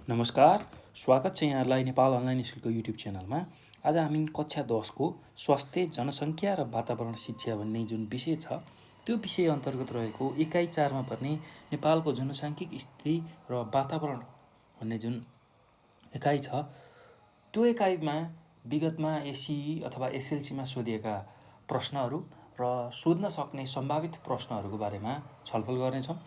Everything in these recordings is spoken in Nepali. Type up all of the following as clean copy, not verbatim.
नमस्कार, स्वागत छ यहाँलाई नेपाल अनलाइन स्कुलको युट्युब च्यानलमा। आज हामी कक्षा 10को स्वास्थ्य, जनसङ्ख्या र वातावरण शिक्षा भन्ने जुन विषय छ, त्यो विषय अन्तर्गत रहेको इकाइ 4मा पर्ने नेपालको जनसाङ्खिक स्थिति र वातावरण भन्ने जुन इकाइ छ, त्यो इकाइमा विगतमा एसई अथवा एसएलसीमा सोधिएका प्रश्नहरू र सोध्न सक्ने सम्भावित प्रश्नहरूको बारेमा छलफल गर्नेछौँ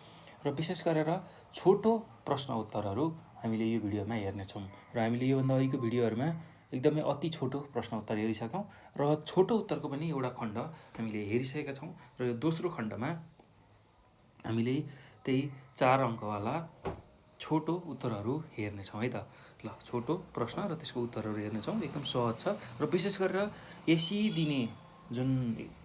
र विशेष गरेर छोटो प्रश्न उत्तरहरू हामीले यो भिडियोमा हेर्नेछौँ र हामीले योभन्दा अघिको भिडियोहरूमा एकदमै अति छोटो प्रश्न उत्तर हेरिसक्यौँ र छोटो उत्तरको पनि एउटा खण्ड हामीले हेरिसकेका छौँ र यो दोस्रो खण्डमा हामीले त्यही 4 अङ्कवाला छोटो उत्तरहरू हेर्नेछौँ है त। ल, छोटो प्रश्न र त्यसको उत्तरहरू हेर्नेछौँ। एकदम सहज छ र विशेष गरेर एसई दिने जुन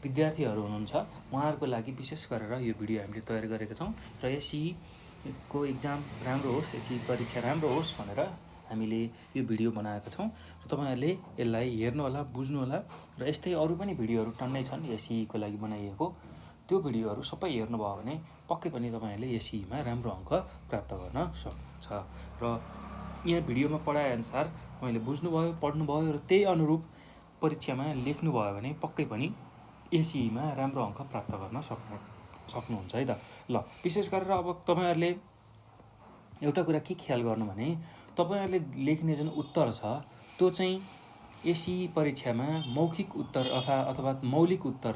विद्यार्थीहरू हुनुहुन्छ उहाँहरूको लागि विशेष गरेर यो भिडियो हामीले तयार गरेका छौँ र एसईको इक्जाम राम्रो होस्, एसई परीक्षा राम्रो होस् भनेर हामीले यो भिडियो बनाएका छौँ र तपाईँहरूले यसलाई हेर्नुहोला, बुझ्नुहोला र यस्तै अरू पनि भिडियोहरू टन्नै छन् एसईको लागि बनाइएको। त्यो भिडियोहरू सबै हेर्नुभयो भने पक्कै पनि तपाईँहरूले एसईमा राम्रो अङ्क प्राप्त गर्न सक्नुहुन्छ र यहाँ भिडियोमा पढाएअनुसार तपाईँले बुझ्नुभयो, पढ्नुभयो र त्यही अनुरूप परीक्षामा लेख्नुभयो भने पक्कै पनि एसईमा राम्रो अङ्क प्राप्त गर्न सक्नुहुन्छ है त। ल, विशेष गरेर अब तपाईँहरूले एउटा कुरा के ख्याल गर्नु भने तपाईँहरूले लेख्ने जुन उत्तर छ त्यो चाहिँ एसई परीक्षामा मौखिक उत्तर अथवा मौलिक उत्तर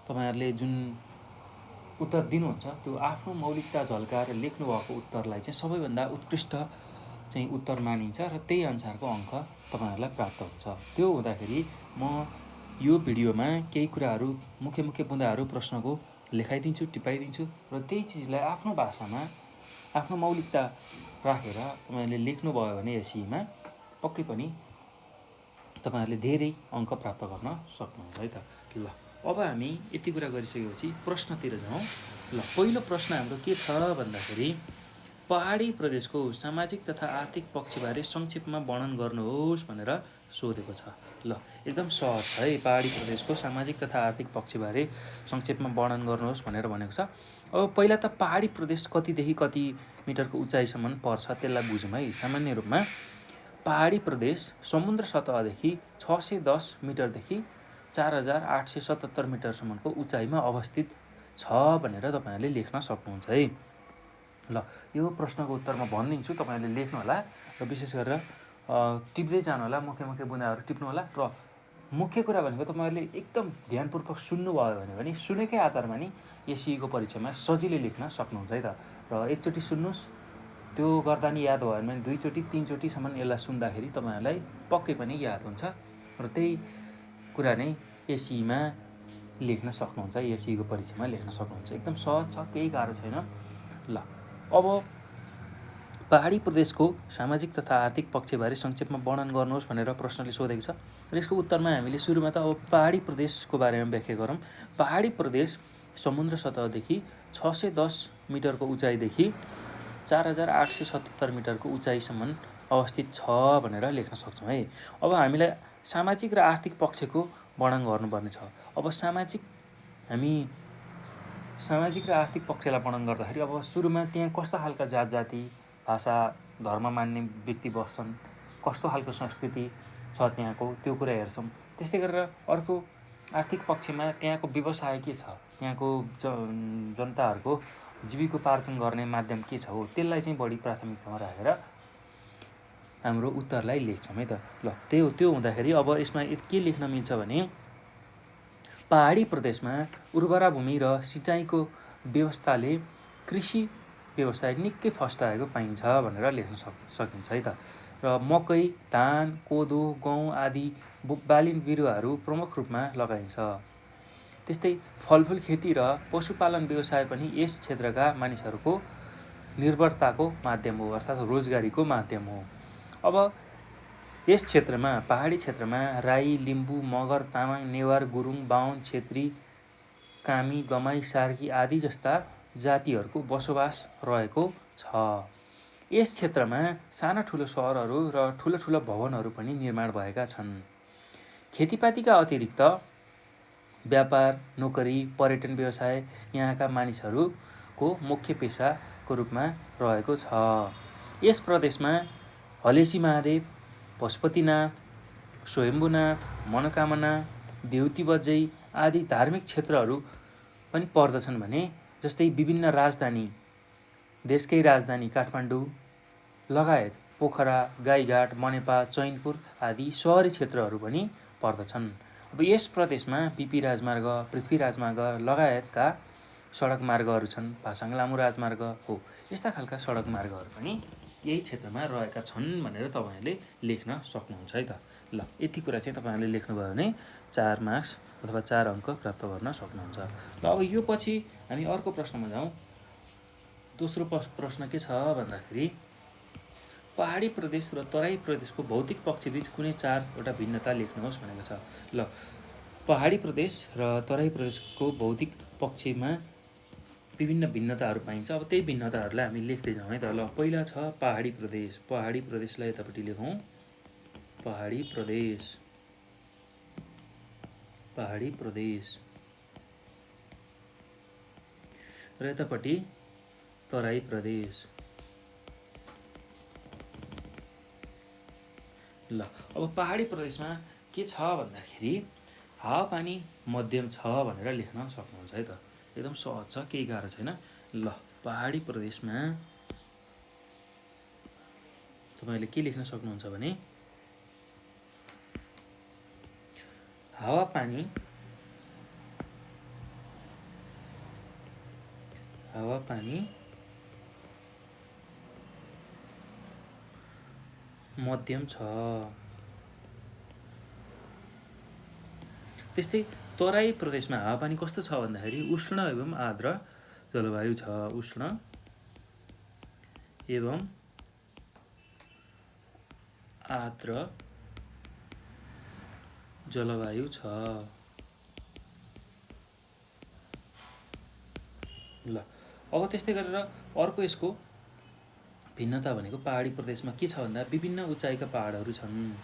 तपाईँहरूले जुन उत्तर दिनुहुन्छ त्यो आफ्नो मौलिकता झल्काएर लेख्नुभएको उत्तरलाई चाहिँ सबैभन्दा उत्कृष्ट चाहिँ उत्तर मानिन्छ र त्यही अनुसारको अङ्क तपाईँहरूलाई प्राप्त हुन्छ। त्यो हुँदाखेरि म यो भिडियोमा केही कुराहरू मुख्य बुँदाहरू प्रश्नको लेखाइदिन्छु, टिपाइदिन्छु र त्यही चिजलाई आफ्नो भाषामा आफ्नो मौलिकता राखेर तपाईँहरूले लेख्नुभयो भने एसईमा पक्कै पनि तपाईँहरूले धेरै अङ्क प्राप्त गर्न सक्नुहुन्छ है त। ल, अब हामी यति कुरा गरिसकेपछि प्रश्नतिर जाउँ। ल, पहिलो प्रश्न हाम्रो के छ भन्दाखेरि पहाडी प्रदेशको सामाजिक तथा आर्थिक पक्षबारे संक्षेपमा वर्णन गर्नुहोस् भनेर सोधेको छ। ल, एकदम सहज छ है। पहाडी प्रदेशको सामाजिक तथा आर्थिक पक्षबारे संक्षेपमा वर्णन गर्नुहोस् भनेर भनेको छ। अब पहिला त पहाडी प्रदेश कतिदेखि कति मिटरको उचाइसम्म पर्छ त्यसलाई बुझौँ है। सामान्य रूपमा पहाडी प्रदेश समुद्र सतहदेखि 610 मिटरदेखि 4877 मिटरसम्मको उचाइमा अवस्थित छ भनेर तपाईँहरूले लेख्न सक्नुहुन्छ है। ल, यो प्रश्नको उत्तर म भनिदिन्छु, तपाईँहरूले लेख्नुहोला र विशेष गरेर टिप्दै जानुहोला, मुख्य बुँदाहरू टिप्नुहोला र मुख्य कुरा भनेको तपाईँहरूले एकदम ध्यानपूर्वक सुन्नुभयो भने सुनेकै आधारमा नि एसईको परीक्षामा सजिलै लेख्न सक्नुहुन्छ है त। र एकचोटि सुन्नुहोस्, त्यो गर्दा नि याद भयो भने दुईचोटि तीनचोटिसम्म यसलाई सुन्दाखेरि तपाईँहरूलाई पक्कै पनि याद हुन्छ र त्यही कुरा नै एसईमा लेख्न सक्नुहुन्छ, एसईको परीक्षामा लेख्न सक्नुहुन्छ। एकदम सहज छ, केही गाह्रो छैन। ल, अब पहाडी प्रदेशको सामाजिक तथा आर्थिक पक्षबारे संक्षेपमा वर्णन गर्नुहोस् भनेर प्रश्नले सोधेको छ र यसको उत्तरमा हामीले सुरुमा त अब पहाडी प्रदेशको बारेमा व्याख्या गरौँ। पहाडी प्रदेश समुद्र सतहदेखि 610 मिटरको उचाइदेखि 4877 मिटरको उचाइसम्म अवस्थित छ भनेर लेख्न सक्छौँ है। अब हामीलाई सामाजिक र आर्थिक पक्षको वर्णन गर्नुपर्ने छ। अब हामी सामाजिक र आर्थिक पक्षलाई वर्णन गर्दाखेरि अब सुरुमा त्यहाँ कस्तो खालका जात जाति, भाषा, धर्म मान्ने व्यक्ति बस्छन्, कस्तो खालको संस्कृति छ त्यहाँको, त्यो कुरा हेर्छौँ। त्यस्तै गरेर अर्को आर्थिक पक्षमा त्यहाँको व्यवसाय के छ, त्यहाँको जनताहरूको जीविकोपार्जन गर्ने माध्यम के छ हो, त्यसलाई चाहिँ बढी प्राथमिकतामा राखेर हाम्रो उत्तरलाई लेख्छौँ है त। ल, त्यो हुँदाखेरि अब यसमा के लेख्न मिल्छ भने पहाडी प्रदेशमा उर्वरा भूमि र सिँचाइको व्यवस्थाले कृषि व्यवसाय निकै फस्टाएको पाइन्छ भनेर लेख्न सकिन्छ है त। र मकै, धान, कोदो, गहुँ आदि बाली बिरुवाहरू प्रमुख रूपमा लगाइन्छ। त्यस्तै फलफुल खेती र पशुपालन व्यवसाय पनि यस क्षेत्रका मानिसहरूको निर्भरताको माध्यम हो, अर्थात् रोजगारीको माध्यम हो। अब यस क्षेत्रमा, पहाडी क्षेत्रमा राई, लिम्बू, मगर, तामाङ, नेवार, गुरुङ, बाहुन, छेत्री, कामी, दमाई, सार्की आदि जस्ता जातिहरूको बसोबास रहेको छ। यस क्षेत्रमा साना ठुलो सहरहरू र ठुला भवनहरू पनि निर्माण भएका छन्। खेतीपातीका अतिरिक्त व्यापार, नोकरी, पर्यटन व्यवसाय यहाँका मानिसहरूको मुख्य पेसाको रूपमा रहेको छ। यस प्रदेशमा हलेसी महादेव, पशुपतिनाथ, स्वयम्भूनाथ, मनोकामना, देउती बजै आदि धार्मिक क्षेत्रहरू पनि पर्दछन् भने जस्तै विभिन्न राजधानी, देशकै राजधानी काठमाडौँ लगायत पोखरा, गाईघाट, बनेपा, चैनपुर आदि सहरी क्षेत्रहरू पनि पर्दछन्। अब यस प्रदेशमा पिपी राजमार्ग, पृथ्वी राजमार्ग लगायतका सडक मार्गहरू छन्। पासाङ लामो राजमार्ग हो। यस्ता खालका सडक मार्गहरू पनि यही क्षेत्रमा रहेका छन् भनेर तपाईँहरूले लेख्न सक्नुहुन्छ है त। ल यति कुरा चाहिँ तपाईँहरूले लेख्नुभयो भने 4 मार्क्स अथवा 4 अङ्क प्राप्त गर्न सक्नुहुन्छ। ल अब यो पछि हामी अर्को प्रश्नमा जाउँ। दोस्रो प्रश्न के छ भन्दाखेरि पहाडी प्रदेश र तराई प्रदेशको भौतिक पक्षबीच कुनै 4वटा भिन्नता लेख्नुहोस् भनेको छ। ल पहाडी प्रदेश र तराई प्रदेशको भौतिक पक्षमा विभिन्न भिन्नताहरू पाइन्छ। अब त्यही भिन्नताहरूलाई हामी लेख्दै जाउँ है त। ल पहिला छ पहाडी प्रदेश। पहाडी प्रदेशलाई यतापट्टि लेखौँ। पहाडी प्रदेश, पहाडी प्रदेश र यतापट्टि तराई प्रदेश। ल अब पहाडी प्रदेशमा के छ भन्दाखेरि हावापानी मध्यम छ भनेर लेख्न सक्नुहुन्छ है त। एकदम सहज छ, केही गाह्रो छैन। ल पहाडी प्रदेशमा तपाईँले के लेख्न सक्नुहुन्छ भने हावापानी मध्यम छ। त्यस्तै तराई प्रदेशमा हावापानी कस्तो छ भन्दाखेरि उष्ण एवं आर्द्र जलवायु छ। उष्ण एवं आर्द्र जलवायु छ। ल अब त्यस्तै गरेर अर्को यसको भिन्नता भनेको पहाडी प्रदेशमा के छ भन्दा विभिन्न उचाइका पहाडहरू छन्।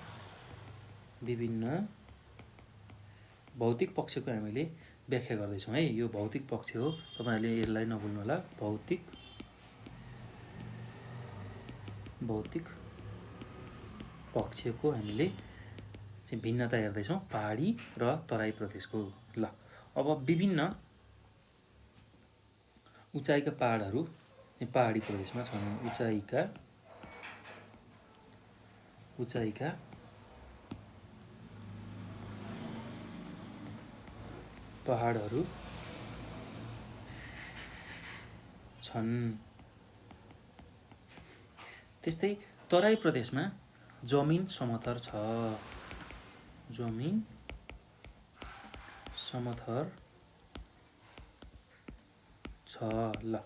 विभिन्न भौतिक पक्षको हामीले व्याख्या गर्दैछौँ है। यो भौतिक पक्ष हो, तपाईँहरूले यसलाई नभुल्नु होला। भौतिक पक्षको हामीले चाहिँ भिन्नता हेर्दैछौँ पहाडी र तराई प्रदेशको। ल अब विभिन्न उचाइका पहाडहरू पहाडी प्रदेशमा छन्। उचाइका पहाडहरू छन्। त्यस्तै तराई प्रदेशमा जमिन समथर छ। जमिन समथर छ। ल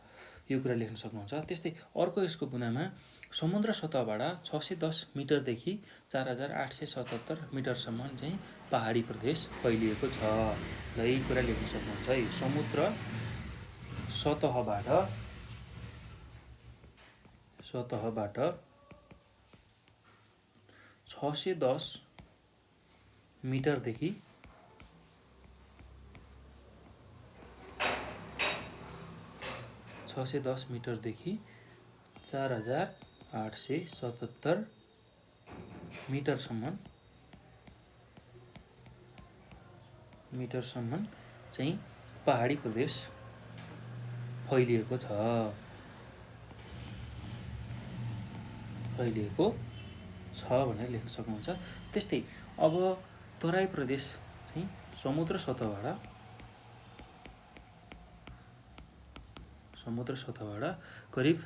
यो कुरा लेख्न सक्नुहुन्छ। त्यस्तै अर्को यसको बुनामा समुद्र सतहबाट 610 मिटरदेखि 4877 मिटरसम्म चाहिँ पहाडी प्रदेश फैलिएको छ। ल यही कुरा लेख्न सक्नुहुन्छ है। समुद्र सतहबाट 610 मिटरदेखि 4877 मिटरसम्म चाहिँ पहाडी प्रदेश फैलिएको छ भनेर लेख्न सक्नुहुन्छ। त्यस्तै अब तराई प्रदेश चाहिँ समुद्र सतहबाट करिब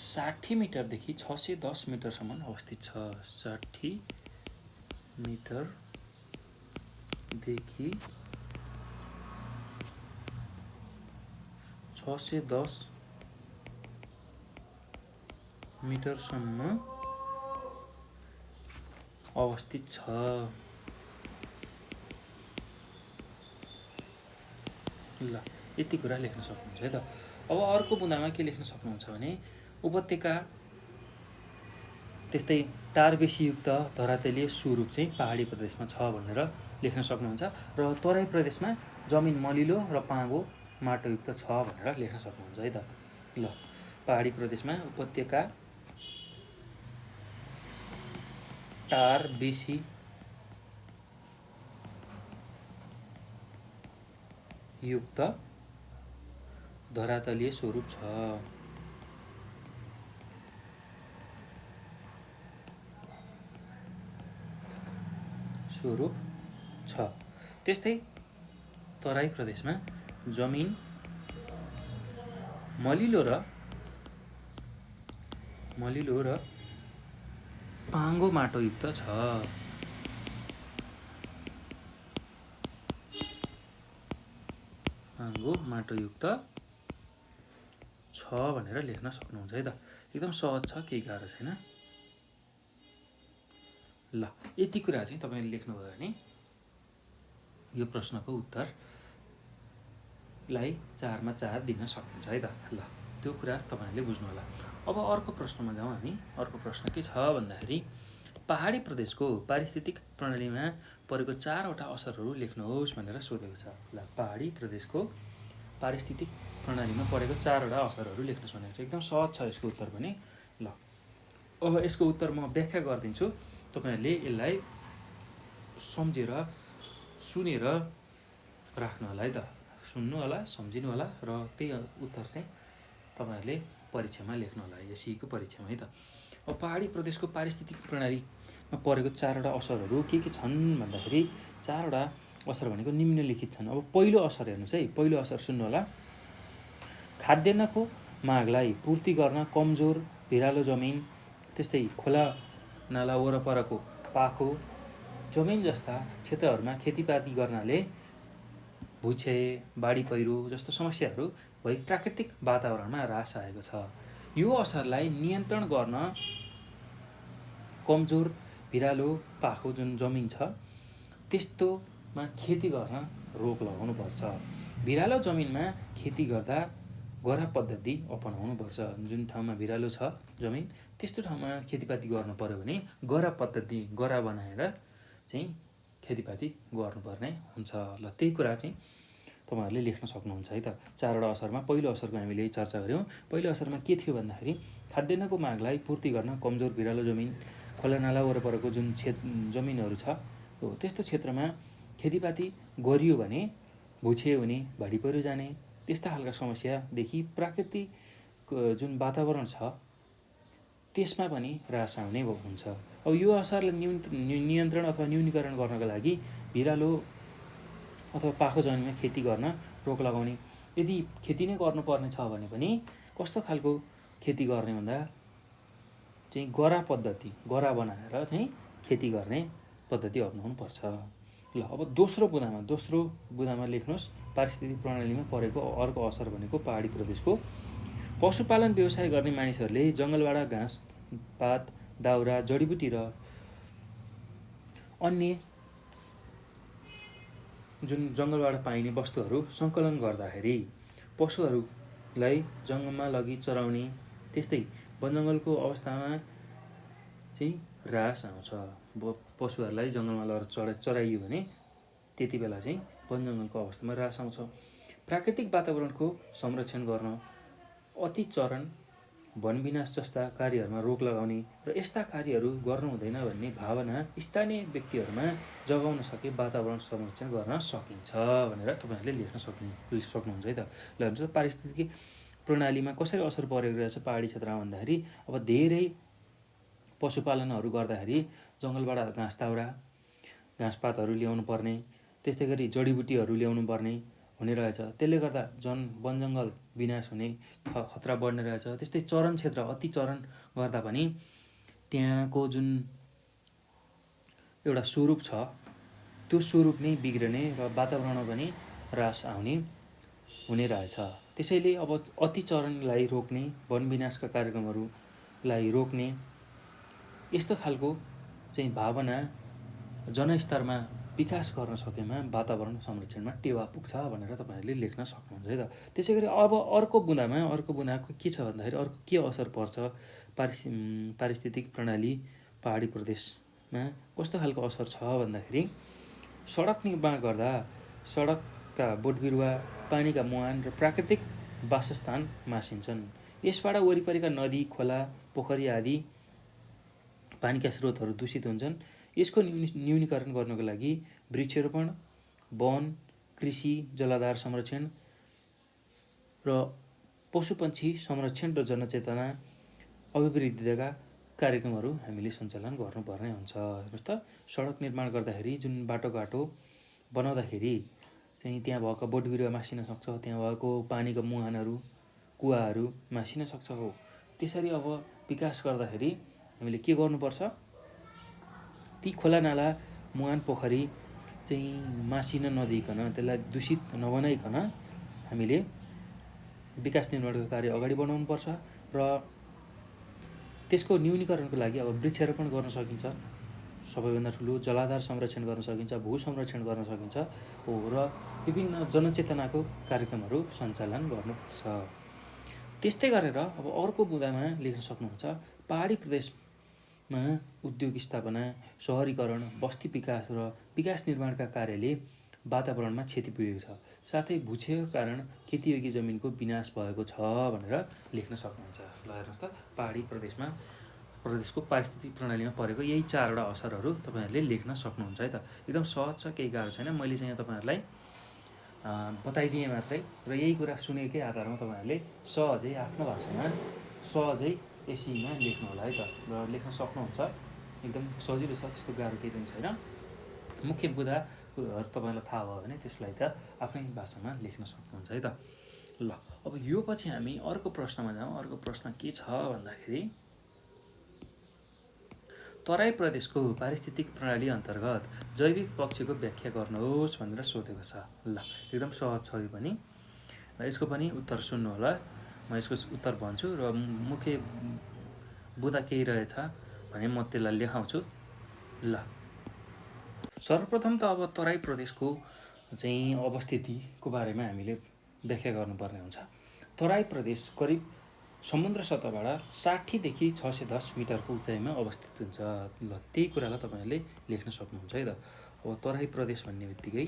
60 मिटरदेखि 610 मिटरसम्म अवस्थित छ। 60 मिटरदेखि 610 मिटरसम्म अवस्थित छ। ल यति कुरा लेख्न सक्नुहुन्छ है त। अब अर्को बुँदामा के लेख्न सक्नुहुन्छ भने उपत्यका त्यस्तै टारबेसीयुक्त धरातलीय स्वरूप चाहिँ पहाडी प्रदेशमा छ भनेर लेख्न सक्नुहुन्छ। र तराई प्रदेशमा जमिन मलिलो र पाँगो माटोयुक्त छ भनेर लेख्न सक्नुहुन्छ है त। ल पहाडी प्रदेशमा उपत्यका, टार बेसी युक्त धरातलीय स्वरूप छ। त्यस्तै तराई प्रदेशमा जमिन मलिलो र पाँगो माटोयुक्त छ। भनेर लेख्न सक्नुहुन्छ है त। एकदम सहज छ, केही गाह्रो छैन। ल, यति कुरा चाहिँ तपाईँले लेख्नुभयो भने यो प्रश्नको उत्तरलाई 4 मा 4 दिन सकिन्छ है त। ल, त्यो कुरा तपाईँहरूले बुझ्नु होला। अब अर्को प्रश्नमा जाउँ हामी। अर्को प्रश्न के छ भन्दाखेरि पहाडी प्रदेशको पारिस्थितिक प्रणालीमा परेको 4वटा असरहरू लेख्नुहोस् भनेर सोधेको छ। ल, पहाडी प्रदेशको पारिस्थितिक प्रणालीमा परेको 4वटा असरहरू लेख्नुहोस् भनेको छ। एकदम सहज छ यसको उत्तर पनि। ल, अब यसको उत्तर म व्याख्या गरिदिन्छु, तपाईँहरूले यसलाई सम्झेर सुनेर राख्नु होला है त। सुन्नु होला, सम्झिनु होला र त्यही उत्तर चाहिँ तपाईँहरूले परीक्षामा लेख्नु होला, एसईको परीक्षामा है त। अब पहाडी प्रदेशको पारिस्थितिक प्रणालीमा परेको 4वटा असरहरू के छन् भन्दाखेरि 4वटा असर भनेको निम्नलिखित छन्। अब पहिलो असर हेर्नुहोस् है। पहिलो असर सुन्नु होला। खाद्यान्नको मागलाई पूर्ति गर्न कमजोर भिरालो जमिन, त्यस्तै खोला नाला वरपरको पाखो जमिन जस्ता क्षेत्रहरूमा खेतीपाती गर्नाले भूक्षय, बाढी पहिरो जस्तो समस्याहरू भई प्राकृतिक वातावरणमा ह्रास आएको छ। यो असरलाई नियन्त्रण गर्न कमजोर भिरालो पाखो जुन जमिन छ त्यस्तोमा खेती गर्न रोक लगाउनुपर्छ। भिरालो जमिनमा खेती गर्दा गह्रा पद्धति अपनाउनुपर्छ। जुन ठाउँमा भिरालो छ जमिन त्यस्तो ठाउँमा खेतीपाती गर्नु पर्यो भने गह्रा पद्धति, गह्रा बनाएर चाहिँ खेतीपाती गर्नुपर्ने हुन्छ। ल, त्यही कुरा चाहिँ तपाईँहरूले लेख्न सक्नुहुन्छ है त। 4वटा असरमा पहिलो असरको हामीले चर्चा गऱ्यौँ। पहिलो असरमा के थियो भन्दाखेरि खाद्यान्नको मागलाई पूर्ति गर्न कमजोर भिरालो जमिन, खोलानाला वरपरको जुन जमिनहरू छ त्यस्तो क्षेत्रमा खेतीपाती गरियो भने भूक्षय हुने, बाढी पहिरो जाने त्यस्ता खालका समस्यादेखि प्राकृतिक जुन वातावरण छ त्यसमा पनि ह्रास आउने हुन्छ। अब यो असरलाई नियन्त्रण अथवा न्यूनीकरण गर्नका लागि भिरालो अथवा पाखो जमिनमा खेती गर्न रोक लगाउने। यदि खेती नै गर्नुपर्ने छ भने पनि कस्तो खालको खेती गर्ने भन्दा चाहिँ गह्रा पद्धति, गह्रा बनाएर चाहिँ खेती गर्ने पद्धति अपनाउनु पर्छ। ल, अब दोस्रो बुँदामा लेख्नुहोस्। पारिस्थितिक प्रणालीमा परेको अर्को असर भनेको पहाडी प्रदेशको पशुपालन व्यवसाय गर्ने मानिसहरूले जङ्गलबाट घाँस पात, दाउरा, जडीबुटी र अन्य जुन जङ्गलबाट पाइने वस्तुहरू सङ्कलन गर्दाखेरि पशुहरूलाई जङ्गलमा लगी चराउने, त्यस्तै वनजङ्गलको अवस्थामा चाहिँ ह्रास आउँछ। पशुहरूलाई जङ्गलमा लगेर चराइयो भने त्यति बेला चाहिँ वनजङ्गलको अवस्थामा ह्रास आउँछ। प्राकृतिक वातावरणको संरक्षण गर्न अतिचरण, वनविनाश जस्ता कार्यहरूमा रोक लगाउने र यस्ता कार्यहरू गर्नु हुँदैन भन्ने भावना स्थानीय व्यक्तिहरूमा जगाउन सके वातावरण संरक्षण गर्न सकिन्छ भनेर तपाईँहरूले लेख्न सक्नुहुन्छ है त। ल, हुन्छ पारिस्थितिक प्रणालीमा कसरी असर परेको रहेछ पहाडी क्षेत्रमा भन्दाखेरि अब धेरै पशुपालनहरू गर्दाखेरि जङ्गलबाट घाँस दाउरा, घाँसपातहरू ल्याउनु पर्ने, त्यस्तै गरी जडीबुटीहरू ल्याउनु पर्ने हुने रहेछ। त्यसले गर्दा वनजङ्गल विनाश हुने खतरा बढ्ने रहेछ। त्यस्तै चरण क्षेत्र अति चरण गर्दा पनि त्यहाँको जुन एउटा स्वरूप छ त्यो स्वरूप नै बिग्रने र वातावरणमा पनि ह्रास हुने रहेछ। त्यसैले अब अति चरणलाई रोक्ने, वनविनाशका कार्यक्रमहरूलाई रोक्ने यस्तो खालको चाहिँ भावना जनस्तरमा विकास गर्न सकेमा वातावरण संरक्षणमा टेवा पुग्छ भनेर तपाईँहरूले लेख्न सक्नुहुन्छ है त। त्यसै गरी अब अर्को बुँदाको के छ भन्दाखेरि अर्को के असर पर्छ पारिस्थितिक प्रणाली पहाडी प्रदेशमा कस्तो खालको असर छ भन्दाखेरि सडक निर्माण गर्दा सडकका बोटबिरुवा, पानीका मुहान र प्राकृतिक वासस्थान मासिन्छन्। यसबाट वरिपरिका नदी, खोला, पोखरी आदि पानीका स्रोतहरू दूषित हुन्छन्। यसको न्यूनीकरण गर्नको लागि वृक्षारोपण, वन, कृषि, जलाधार संरक्षण र पशुपक्षी संरक्षण र जनचेतना अभिवृद्धिका कार्यक्रमहरू हामीले सञ्चालन गर्नुपर्ने हुन्छ। हेर्नुहोस् त, सडक निर्माण गर्दाखेरि जुन बाटोघाटो बनाउँदाखेरि चाहिँ त्यहाँ भएको बोटबिरुवा मासिन सक्छ, त्यहाँ भएको पानीको मुहानहरू, कुवाहरू मासिन सक्छ। हो त्यसरी अब विकास गर्दाखेरि हामीले के गर्नुपर्छ, ती खोलानाला, मुहान, पोखरी चाहिँ मासिन नदिइकन, त्यसलाई दूषित नबनाइकन हामीले विकास निर्माणको कार्य अगाडि बढाउनुपर्छ। र त्यसको न्यूनीकरणको लागि अब वृक्षारोपण गर्न सकिन्छ, सबैभन्दा ठुलो जलाधार संरक्षण गर्न सकिन्छ, भू संरक्षण गर्न सकिन्छ। हो र विभिन्न जनचेतनाको कार्यक्रमहरू सञ्चालन गर्नुपर्छ। त्यस्तै गरेर अब अर्को बुँदामा लेख्न सक्नुहुन्छ, पहाडी प्रदेशमा उद्योग स्थापना, सहरीकरण, बस्ती विकास र विकास निर्माणका कार्यले वातावरणमा क्षति पुगेको छ, साथै भूक्षयको कारण खेतीयोग्य जमिनको विनाश भएको छ भनेर लेख्न सक्नुहुन्छ। ल हेर्नुहोस् त, पहाडी प्रदेशको पारिस्थितिक प्रणालीमा परेको यही 4वटा असरहरू तपाईँहरूले लेख्न सक्नुहुन्छ है त। एकदम सहज छ, केही गाह्रो छैन। मैले चाहिँ यहाँ तपाईँहरूलाई बताइदिएँ मात्रै, र यही कुरा सुनेकै आधारमा तपाईँहरूले सहजै आफ्नो भाषामा सहजै एसीमा लेख्नु होला है त। र लेख्न सक्नुहुन्छ, एकदम सजिलो छ, त्यस्तो गाह्रो केही पनि छैन। मुख्य बुँदा तपाईँलाई थाहा भयो भने त्यसलाई त आफ्नै भाषामा लेख्न सक्नुहुन्छ है त। ल अब यो पछि हामी अर्को प्रश्नमा जाउँ। अर्को प्रश्न के छ भन्दाखेरि, तराई प्रदेशको पारिस्थितिक प्रणाली अन्तर्गत जैविक पक्षको व्याख्या गर्नुहोस् भनेर सोधेको छ। ल एकदम सहज छ यो पनि, र यसको पनि उत्तर सुन्नु होला। म यसको उत्तर भन्छु र मुख्य बुँदा केही रहेछ भने म त्यसलाई लेखाउँछु। ल सर्वप्रथम त अब तराई प्रदेशको चाहिँ अवस्थितिको बारेमा हामीले व्याख्या गर्नुपर्ने हुन्छ। तराई प्रदेश करिब समुद्र सतहबाट 60 देखि 610 मिटरको उचाइमा अवस्थित हुन्छ। ल त्यही कुरालाई तपाईँहरूले लेख्न सक्नुहुन्छ है त। अब तराई प्रदेश भन्ने बित्तिकै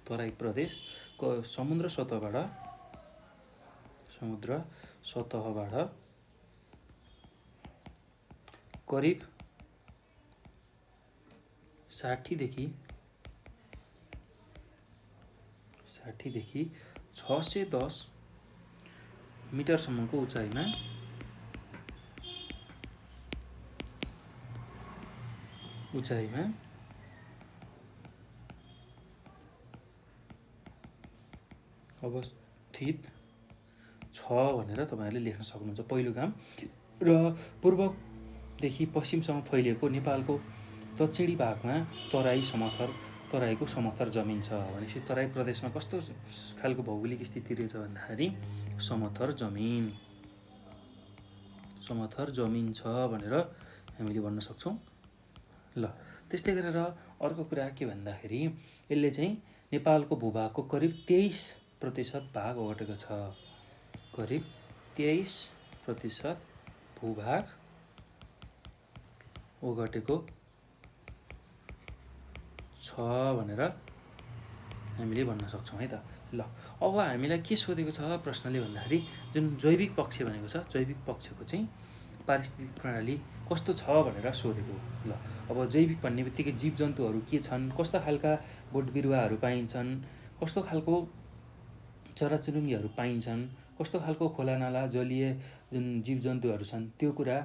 तराई प्रदेश समुद्र सतहबाट करिब 60 देखि 610 मिटरसम्मको उचाइमा अवस्थित छ भनेर तपाईँहरूले लेख्न सक्नुहुन्छ, पहिलो काम। र पूर्वदेखि पश्चिमसम्म फैलिएको नेपालको दक्षिणी भागमा तराईको समथर जमिन छ। भनेपछि तराई प्रदेशमा कस्तो खालको भौगोलिक स्थिति रहेछ भन्दाखेरि समथर जमिन छ भनेर हामीले भन्न सक्छौँ। ल त्यस्तै गरेर अर्को कुरा के भन्दाखेरि, यसले चाहिँ नेपालको भूभागको करिब 23% भाग ओगटेको छ। करिब 23% भूभाग ओगटेको छ भनेर हामीले भन्न सक्छौँ है त। ल अब हामीलाई के सोधेको छ प्रश्नले भन्दाखेरि, जुन जैविक पक्ष भनेको छ, जैविक पक्षको चाहिँ पारिस्थितिक प्रणाली कस्तो छ भनेर सोधेको। ल अब जैविक भन्ने बित्तिकै जीवजन्तुहरू के छन्, कस्ता खालका बोट बिरुवाहरू पाइन्छन्, कस्तो खालको चराचुरुङ्गीहरू पाइन्छन्, कस्तो खालको खोलानाला जलीय जुन जीवजन्तुहरू छन्, त्यो कुरा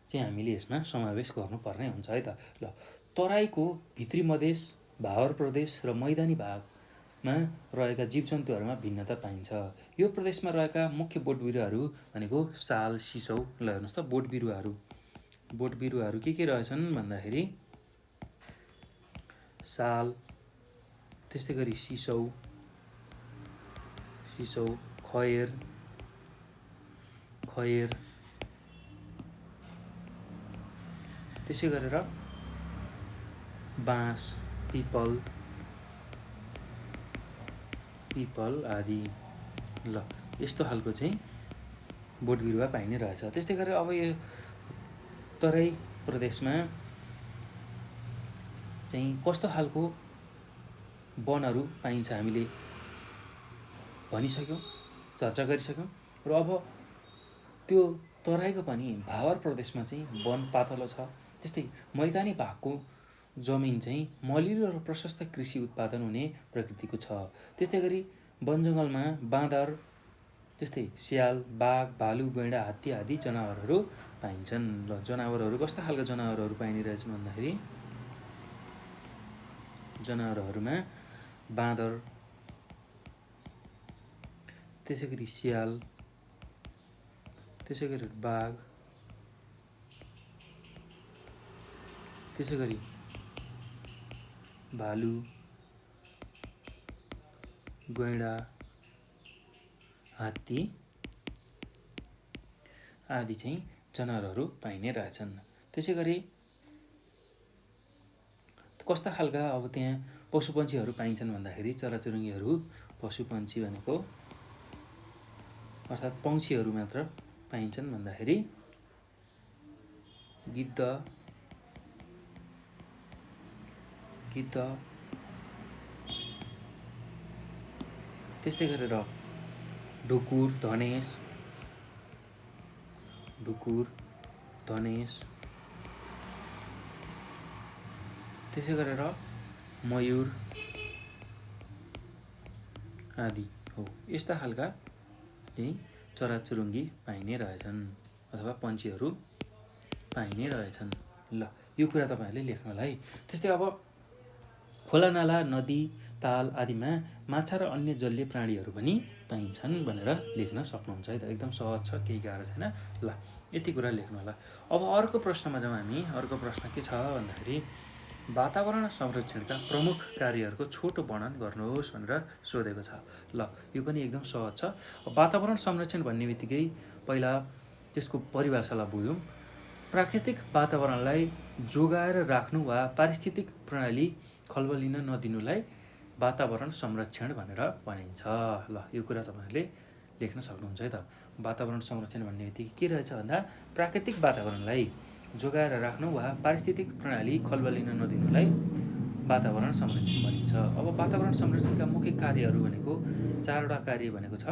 चाहिँ हामीले यसमा समावेश गर्नुपर्ने हुन्छ है त। ल तराईको भित्री मधेस, भावर प्रदेश र मैदानी भागमा रहेका जीवजन्तुहरूमा भिन्नता पाइन्छ। यो प्रदेशमा रहेका मुख्य बोट बिरुवाहरू भनेको साल, सिसौ। ल हेर्नुहोस् त, बोट बिरुवाहरू के रहेछन् भन्दाखेरि साल, त्यस्तै गरी सिसौ, खयर, त्यसै गरेर बाँस, पिपल आदि। ल यस्तो खालको चाहिँ बोट बिरुवा पाइने रहेछ। त्यस्तै गरेर अब यो तराई प्रदेशमा चाहिँ कस्तो खालको वनहरू पाइन्छ हामीले भनिसक्यौँ। चर्चा गरिसक्यौँ। र अब त्यो तराईको पनि भावर प्रदेशमा चाहिँ वन पातलो छ, त्यस्तै मैदानी भागको जमिन चाहिँ मलिलो र प्रशस्त कृषि उत्पादन हुने प्रकृतिको छ। त्यस्तै गरी वन जङ्गलमा बाँदर, त्यस्तै स्याल, बाघ, भालु, गैँडा, हात्ती आदि जनावरहरू पाइन्छन्। ल, जनावरहरू कस्ता खालका जनावरहरू पाइने रहेछन् भन्दाखेरि जनावरहरूमा बाँदर, त्यसै गरी स्याल, त्यसै गरी बाघ, त्यसै गरी भालु, गैँडा, हात्ती आदि चाहिँ जनावरहरू पाइने रहेछन्। त्यसै गरी कस्ता खालका अब त्यहाँ पशुपन्छीहरू पाइन्छन् भन्दाखेरि चराचुरुङ्गीहरू, पशुपन्छी भनेको अर्थात् पक्षीहरू मात्र पाइन्छन् भन्दाखेरि गिद्ध, त्यस्तै गरेर ढुकुर, धनेश, त्यसै गरेर मयूर आदि हो। यस्ता खालका चाहिँ चराचुरुङ्गी पाइने रहेछन् अथवा पन्छीहरू पाइने रहेछन्। ल, यो कुरा तपाईँहरूले लेख्नुहोला है। त्यस्तै अब खोलानाला, नदी, ताल आदिमा माछा र अन्य जलीय प्राणीहरू पनि पाइन्छन् भनेर लेख्न सक्नुहुन्छ है त। एकदम सहज छ, केही गाह्रो छैन। ल, यति कुरा लेख्नु होला। अब अर्को प्रश्नमा जाउँ हामी। अर्को प्रश्न के छ भन्दाखेरि वातावरण संरक्षणका प्रमुख कार्यहरूको छोटो वर्णन गर्नुहोस् भनेर सोधेको छ। ल, यो पनि एकदम सहज छ। वातावरण संरक्षण भन्ने बित्तिकै पहिला त्यसको परिभाषालाई बुझौँ। प्राकृतिक वातावरणलाई जोगाएर राख्नु वा पारिस्थितिक प्रणाली खल्बलिन नदिनुलाई वातावरण संरक्षण भनेर भनिन्छ। ल, यो कुरा तपाईँहरूले लेख्न सक्नुहुन्छ है त। वातावरण संरक्षण भन्ने बित्तिकै के रहेछ भन्दा प्राकृतिक वातावरणलाई जोगाएर राख्नु वा पारिस्थितिक प्रणाली खल्बलिन नदिनुलाई वातावरण संरक्षण भनिन्छ। अब वातावरण संरक्षणका मुख्य कार्यहरू भनेको 4वटा कार्य भनेको छ।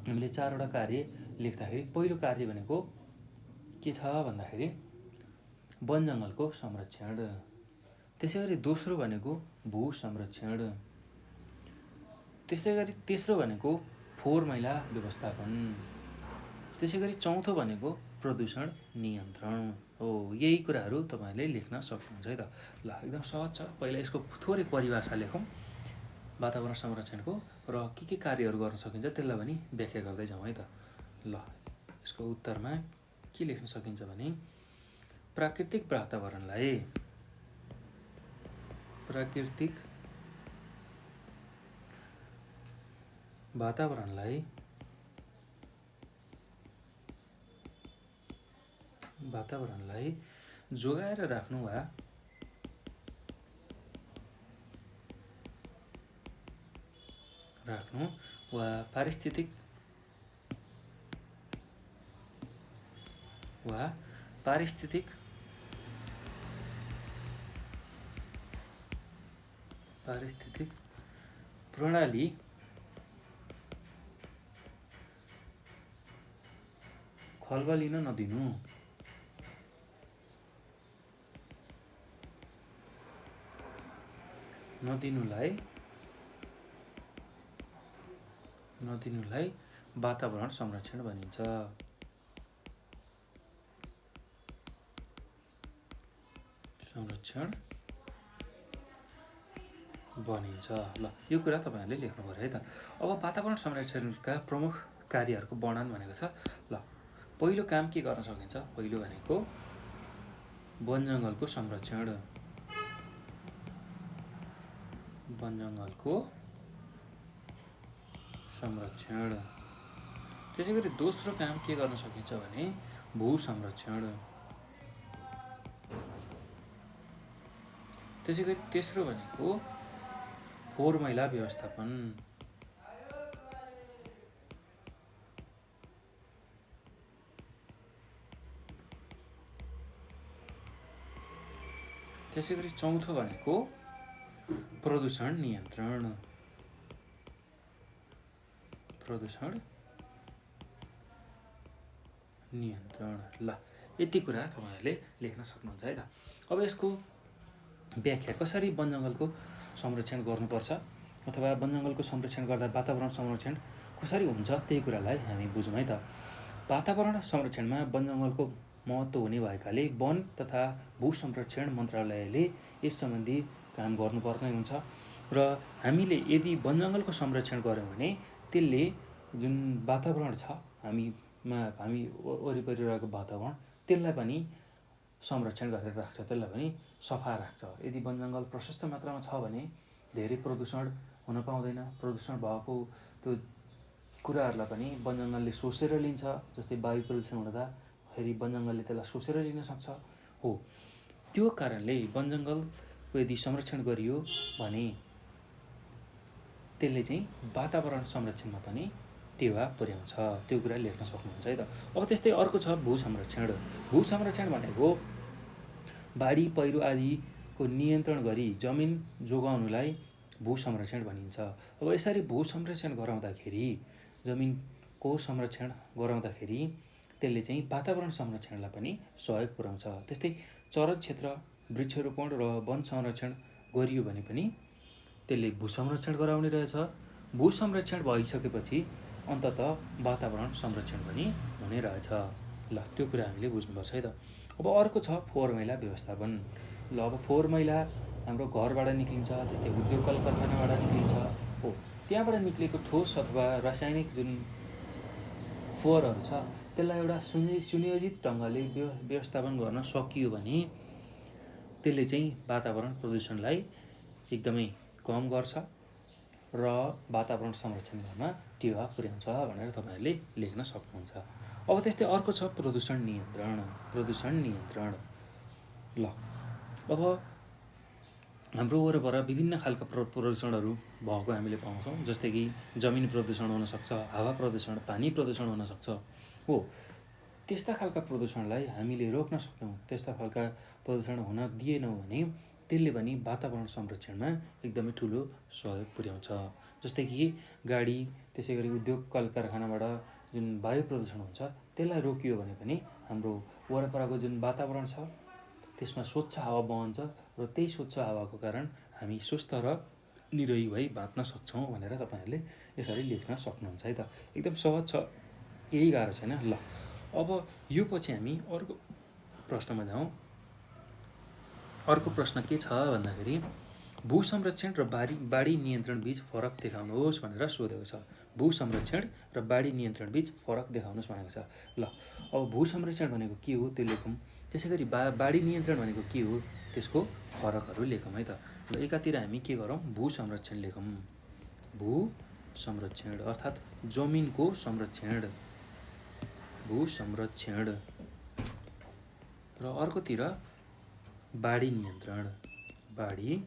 हामीले 4वटा कार्य लेख्दाखेरि पहिलो कार्य भनेको के छ भन्दाखेरि वन जङ्गलको संरक्षण, त्यसै गरी दोस्रो भनेको भू संरक्षण, त्यसै गरी तेस्रो भनेको फोहोर मैला व्यवस्थापन, त्यसै गरी चौथो भनेको प्रदूषण नियन्त्रण हो। यही कुराहरू तपाईँहरूले लेख्न सक्नुहुन्छ है त। ल, एकदम सहज छ। पहिला यसको थोरै परिभाषा लेखौँ वातावरण संरक्षणको, र के कार्यहरू गर्न सकिन्छ त्यसलाई पनि व्याख्या गर्दै जाउँ है त। ल, यसको उत्तरमा के लेख्न सकिन्छ भने प्राकृतिक वातावरणलाई जोगाएर राख्नु वा पारिस्थितिक प्रणाली खल्बलिन नदिनुलाई वातावरण संरक्षण भनिन्छ। ल, यो कुरा तपाईँहरूले लेख्नु पर्यो है त। अब वातावरण संरक्षणका प्रमुख कार्यहरूको वर्णन भनेको छ। ल, पहिलो काम के गर्न सकिन्छ? पहिलो भनेको वन जङ्गलको संरक्षण, त्यसै गरी दोस्रो काम के गर्न सकिन्छ भने भू संरक्षण, त्यसै गरी तेस्रो भनेको फोहोर मैला व्यवस्थापन, त्यसै गरी चौथो भनेको प्रदूषण नियन्त्रण प्रदूषण नियन्त्रण। ल यति कुरा तपाईँहरूले लेख्न सक्नुहुन्छ है त। अब यसको व्याख्या कसरी वन जङ्गलको संरक्षण गर्नुपर्छ अथवा वन जङ्गलको संरक्षण गर्दा वातावरण संरक्षण कसरी हुन्छ त्यही कुरालाई हामी बुझौँ है त। वातावरण संरक्षणमा वन जङ्गलको महत्त्व हुने भएकाले वन तथा भू संरक्षण मन्त्रालयले यस सम्बन्धी काम गर्नुपर्ने हुन्छ र हामीले यदि वन जङ्गलको संरक्षण गऱ्यौँ भने त्यसले जुन वातावरण छ हामी वरिपरि रहेको वातावरण त्यसलाई पनि संरक्षण गरेर राख्छ, त्यसलाई पनि सफा राख्छ। यदि वन जङ्गल प्रशस्त मात्रामा छ भने धेरै प्रदूषण हुन पाउँदैन। प्रदूषण भएको त्यो कुराहरूलाई पनि वन जङ्गलले सोसेर लिन्छ। जस्तै वायु प्रदूषण हुँदा फेरि वन जङ्गलले त्यसलाई सोसेर लिन सक्छ। हो, त्यो कारणले वन जङ्गलको यदि संरक्षण गरियो भने त्यसले चाहिँ वातावरण संरक्षणमा पनि टेवा पुर्याउँछ। त्यो कुरा लेख्न सक्नुहुन्छ है त। अब त्यस्तै अर्को छ भू संरक्षण। भू संरक्षण भनेको बाढी पहिरो आदिको नियन्त्रण गरी जमिन जोगाउनुलाई भू संरक्षण भनिन्छ। अब यसरी भू संरक्षण गराउँदाखेरि जमिनको संरक्षण गराउँदाखेरि त्यसले चाहिँ वातावरण संरक्षणलाई पनि सहयोग पुर्याउँछ। त्यस्तै चरण क्षेत्र वृक्षरोपण र वन संरक्षण गरियो भने पनि त्यसले भू संरक्षण गराउने रहेछ। भू संरक्षण भइसकेपछि अन्ततः वातावरण संरक्षण पनि हुने रहेछ। ल त्यो कुरा हामीले बुझ्नुपर्छ है त। अब अर्को छ फोहोर मैला व्यवस्थापन। ल अब फोहोर मैला हाम्रो घरबाट निक्लिन्छ, त्यस्तै उद्योग कल कारखानाबाट निक्लिन्छ। हो, त्यहाँबाट निक्लेको ठोस अथवा रासायनिक जुन फोहोरहरू छ त्यसलाई एउटा सुनियोजित ढङ्गले व्यवस्थापन गर्न सकियो भने त्यसले चाहिँ वातावरण प्रदूषणलाई एकदमै कम गर्छ र वातावरण संरक्षण गर्न टेवा पुर्याउँछ भनेर तपाईँहरूले लेख्न सक्नुहुन्छ। अब त्यस्तै अर्को छ प्रदूषण नियन्त्रण। प्रदूषण नियन्त्रण। ल अब हाम्रो वरपर विभिन्न खालका प्रदूषणहरू भएको हामीले पाउँछौँ। जस्तै कि जमिन प्रदूषण हुनसक्छ, हावा प्रदूषण, पानी प्रदूषण हुनसक्छ। हो, त्यस्ता खालका प्रदूषणलाई हामीले रोक्न सक्यौँ, त्यस्ता खालका प्रदूषण हुन दिएनौँ भने त्यसले पनि वातावरण संरक्षणमा एकदमै ठुलो सहयोग पुर्याउँछ। जस्तै कि गाडी, त्यसै गरी उद्योग कल कारखानाबाट जुन वायु प्रदूषण हुन्छ त्यसलाई रोकियो भने पनि हाम्रो वरपरको जुन वातावरण छ त्यसमा स्वच्छ हावा बहन्छ र त्यही स्वच्छ हावाको कारण हामी स्वस्थ र निरोगी भई बाँच्न सक्छौँ भनेर तपाईँहरूले यसरी लेख्न सक्नुहुन्छ है त। एकदम सहज छ, केही गाह्रो छैन। ल अब यो पछि हामी अर्को प्रश्नमा जाउँ। अर्को प्रश्न के छ भन्दाखेरि भू संरक्षण र बाढी नियन्त्रण बीच फरक देखाउनुहोस् भनेर सोधेको छ। भू संरक्षण र बाढी नियन्त्रण बीच फरक देखाउनुहोस् भनेको छ। ल अब भू संरक्षण भनेको के हो त्यो लेखौँ, त्यसै गरी बाढी नियन्त्रण भनेको के हो त्यसको फरकहरू लेखौँ है त। ल एकातिर हामी के गरौँ, भू संरक्षण लेखौँ। भू संरक्षण अर्थात् जमिनको संरक्षण, भू संरक्षण। र अर्कोतिर बाढी नियन्त्रण, बाढी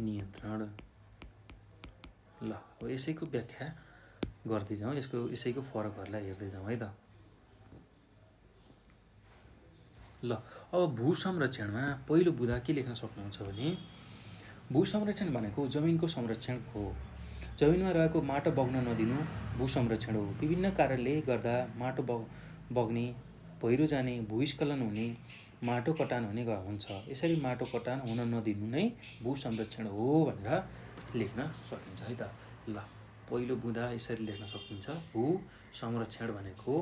नियन्त्रण। ल अब यसैको व्याख्या गर्दै जाउँ, यसैको फरकहरूलाई हेर्दै जाउँ है त। ल अब भू संरक्षणमा पहिलो बुँदा के लेख्न सक्नुहुन्छ भने भू संरक्षण भनेको जमिनको संरक्षण हो। जमिनमा रहेको माटो बग्न नदिनु भू संरक्षण हो। विभिन्न कारणले गर्दा माटो बग्ने, पहिरो जाने, भूस्खलन हुने, माटो कटान हुने हुन्छ। यसरी माटो कटान हुन नदिनु नै भू संरक्षण हो भनेर लेख्न सकिन्छ है त। ल पहिलो बुँदा यसरी लेख्न सकिन्छ। भू संरक्षण भनेको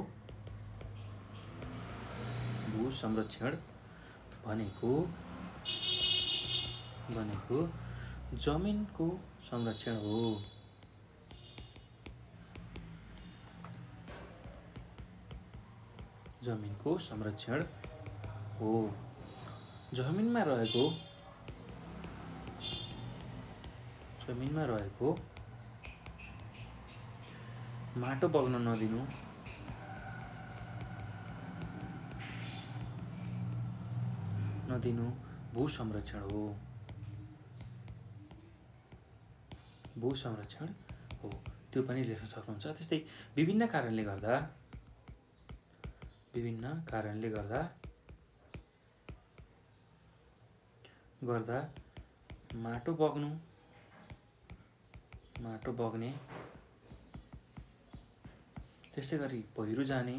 जमिनको संरक्षण हो। जमिनको संरक्षण हो। जमिनमा रहेको माटो बग्न नदिनु भू संरक्षण हो। भू संरक्षण हो, त्यो पनि लेख्न सक्नुहुन्छ। त्यस्तै विभिन्न कारणले गर्दा माटो बग्ने त्यस्तै गरी पहिरो जाने,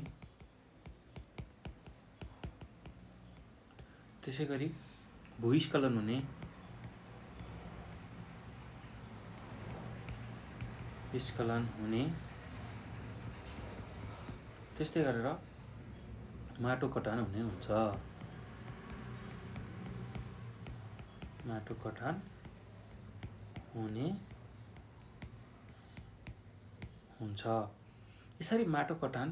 त्यसै गरी भूस्खलन हुने, त्यस्तै गरेर माटो कटान हुने हुन्छ। माटो कटान हुने हुन्छ। यसरी माटो कटान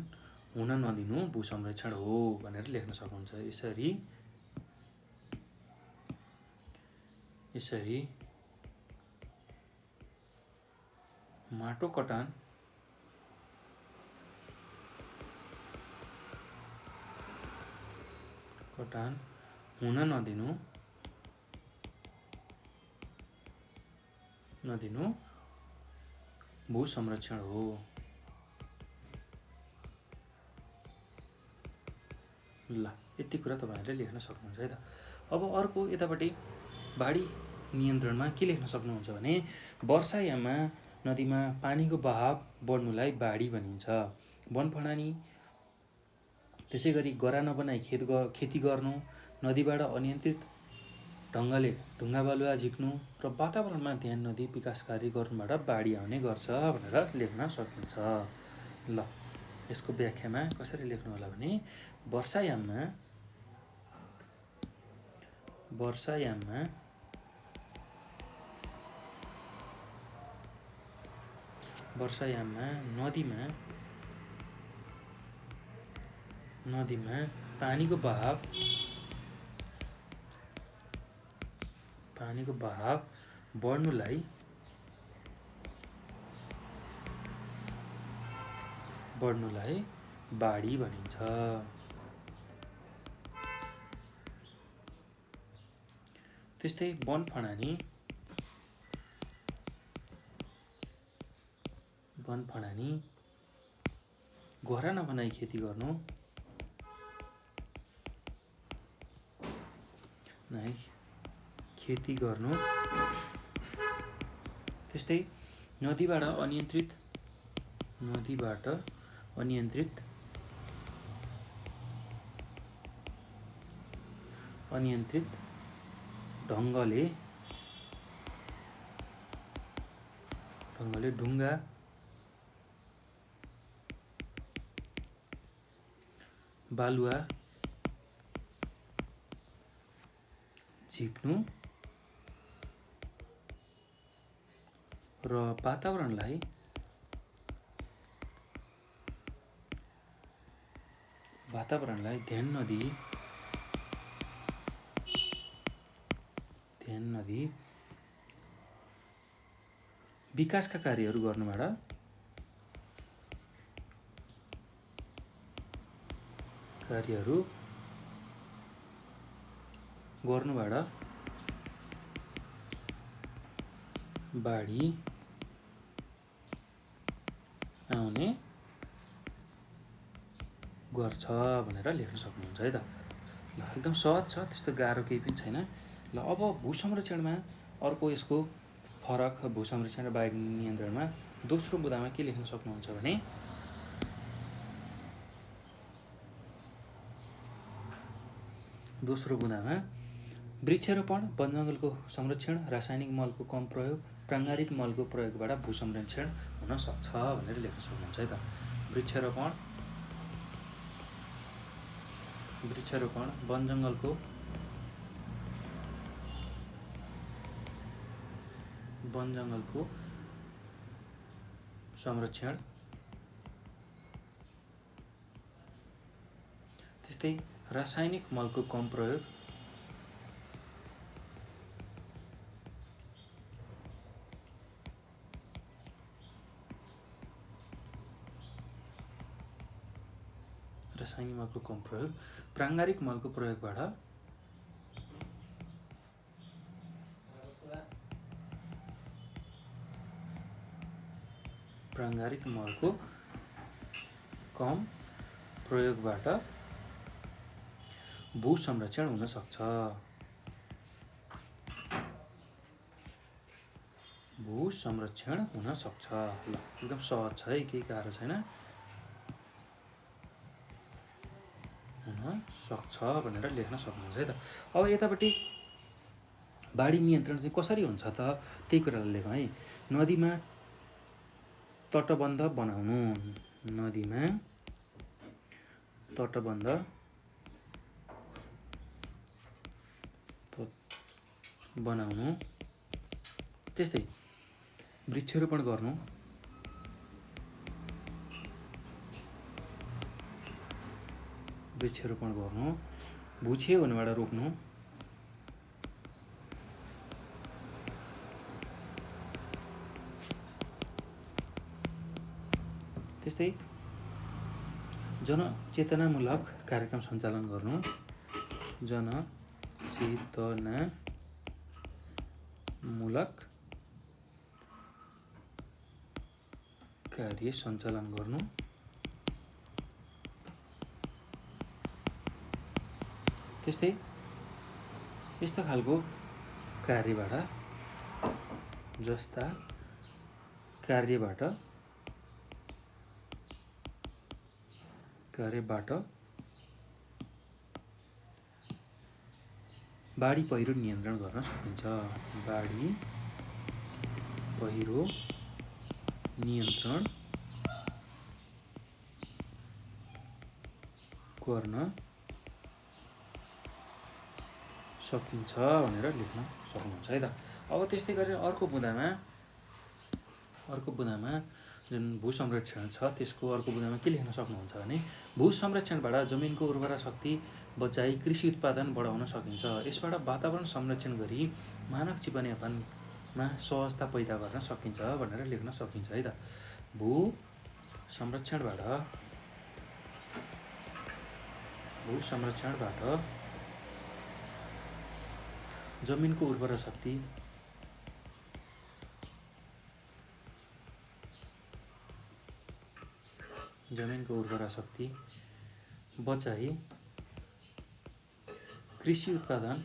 हुन नदिनु भूसंरक्षण हो भनेर लेख्न सक्नुहुन्छ। यसरी माटो कटान हुन नदिनु भूसंरक्षण हो। ल यति कुरा तपाईहरुले लेख्न सक्नुहुन्छ है त। अब अर्को यतापट्टि बाढी नियन्त्रणमा के लेख्न सक्नुहुन्छ भने वर्षायाममा नदीमा पानीको बहाव बढ्नुलाई बाढी भनिन्छ। वनफडानी, त्यसै गरी गरा नबनाई खेती गर्नु, नदीबाट अनियन्त्रित ढङ्गले ढुङ्गा बालुवा झिक्नु र वातावरणमा ध्यान नदिई विकास कार्य गर्नुबाट बाढी आउने गर्छ भनेर लेख्न सकिन्छ। ल यसको व्याख्यामा कसरी लेख्नु होला भने वर्षायाममा नदीमा पानीको बहाव बढ्नुलाई बाढी भनिन्छ। त्यस्तै वनफडानी, घोरा नबनाई खेती गर्नु, त्यस्तै नदीबाट अनियन्त्रित ढङ्गले ढुङ्गा बालुवा झिक्नु र वातावरणलाई ध्यान नदिई विकासका कार्यहरू गर्नुबाट बाढी आउने गर्छ भनेर लेख्न सक्नुहुन्छ है त। ल एकदम सहज छ, त्यस्तो गाह्रो केही पनि छैन। ल अब भूसंरक्षणमा अर्को यसको फरक भूसंरक्षण र बाढी नियन्त्रणमा दोस्रो बुँदामा के लेख्न सक्नुहुन्छ भने दोस्रो बुँदामा वृक्षारोपण, वनजङ्गलको संरक्षण, रासायनिक मलको कम प्रयोग, प्राङ्गारिक मलको प्रयोगबाट भूसंरक्षण हुन सक्छ भनेर लेख्न सक्नुहुन्छ है त। वृक्षारोपण, वनजङ्गलको संरक्षण, त्यस्तै रासायनिक मलको कम प्रयोग, प्राङ्गारिक मलको प्रयोगबाट कम प्रयोगबाट भूसंरक्षण हुन सक्छ। ल एकदम सहज छ है, केही गाह्रो छैन। सक्छ भनेर लेख्न सक्नुहुन्छ है त। अब यतापट्टि बाढी नियन्त्रण चाहिँ कसरी हुन्छ त, त्यही कुरालाई लेखौँ है। नदीमा तटबन्ध बनाउनु, नदीमा तटबन्ध बनाउनु, त्यस्तै वृक्षारोपण गर्नु, भूक्षय हुनेबाट रोक्नु, त्यस्तै जनचेतनामूलक कार्यक्रम सञ्चालन गर्नु, जनचेतनामूलक कार्य सञ्चालन गर्नु, त्यस्तै यस्तो खालको कार्यबाट बाढी पहिरो नियन्त्रण गर्न सकिन्छ। बाढी पहिरो नियन्त्रण गर्न सकिन्छ भनेर लेख्न सक्नुहुन्छ है त। अब त्यस्तै गरेर अर्को बुँदामा जुन भू संरक्षण छ त्यसको अर्को बुँदामा के लेख्न सक्नुहुन्छ भने भू संरक्षणबाट जमिनको उर्वरा शक्ति बचाई कृषि उत्पादन बढाउन सकिन्छ। यसबाट वातावरण संरक्षण गरी मानव जीवनयापनमा सहजता पैदा गर्न सकिन्छ भनेर लेख्न सकिन्छ है त। भू संरक्षणबाट जमिनको उर्वरा शक्ति बचाई कृषि उत्पादन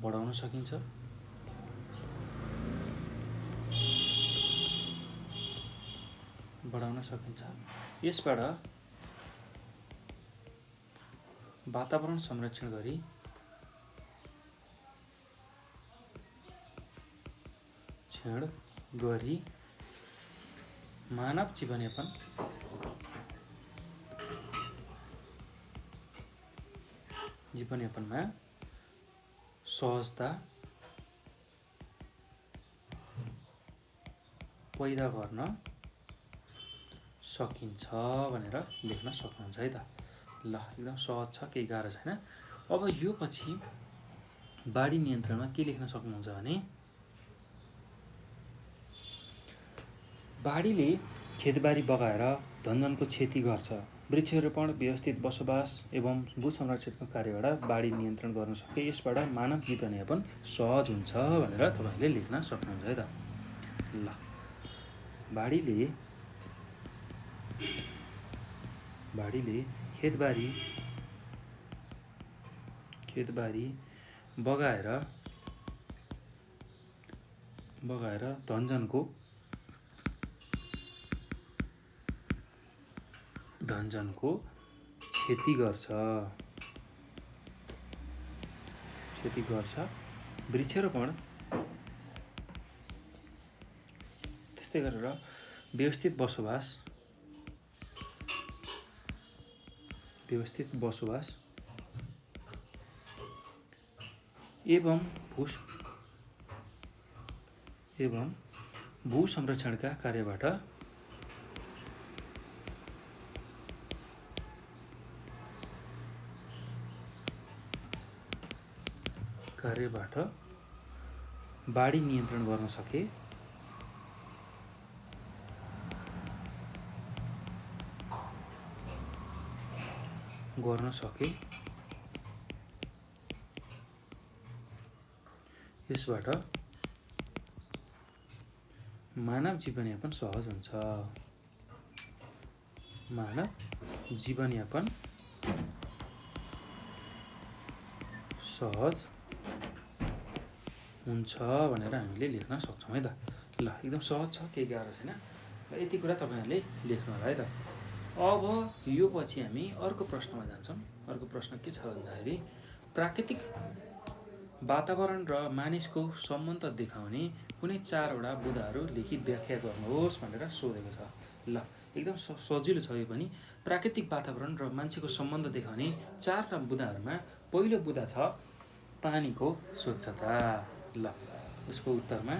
बढाउन सकिन्छ। यसबाट वातावरण संरक्षण गरी मानव जीवनयापनमा सहजता पैदा गर्न सकिन्छ भनेर लेख्न सक्नुहुन्छ है त। ल एकदम सहज छ, केही गाह्रो छैन। अब यो पछि बाढी नियन्त्रणमा के लेख्न सक्नुहुन्छ भने बाढीले खेतबारी बगाएर धनजनको क्षति गर्छ। वृक्षारोपण, व्यवस्थित बसोबास एवं भू संरक्षणको कार्यबाट बाढी नियन्त्रण गर्न सके। यसबाट मानव जीवनयापन सहज हुन्छ भनेर तपाईँले लेख्न सक्नुहुन्छ है त। ल बाढीले खेतबारी बगाएर धनजनको क्षति गर्छ। वृक्षारोपण त्यस्तै गरेर व्यवस्थित बसोबास एवं भू संरक्षणका कार्यबाट बाढी नियन्त्रण गर्न सके। यसबाट मानव जीवनयापन सहज हुन्छ। भनेर हामीले लेख्न सक्छौँ है त। ल एकदम सहज छ, केही गाह्रो छैन। यति कुरा तपाईँहरूले लेख्नु होला है त। अब यो पछि हामी अर्को प्रश्नमा जान्छौँ। अर्को प्रश्न के छ भन्दाखेरि प्राकृतिक वातावरण र मानिसको सम्बन्ध देखाउने कुनै 4वटा बुँदाहरू लेखी व्याख्या गर्नुहोस् भनेर सोधेको छ। ल एकदम सजिलो छ यो पनि। प्राकृतिक वातावरण र मान्छेको सम्बन्ध देखाउने 4वटा बुँदाहरूमा पहिलो बुँदा छ पानीको स्वच्छता। ल उसको उत्तरमा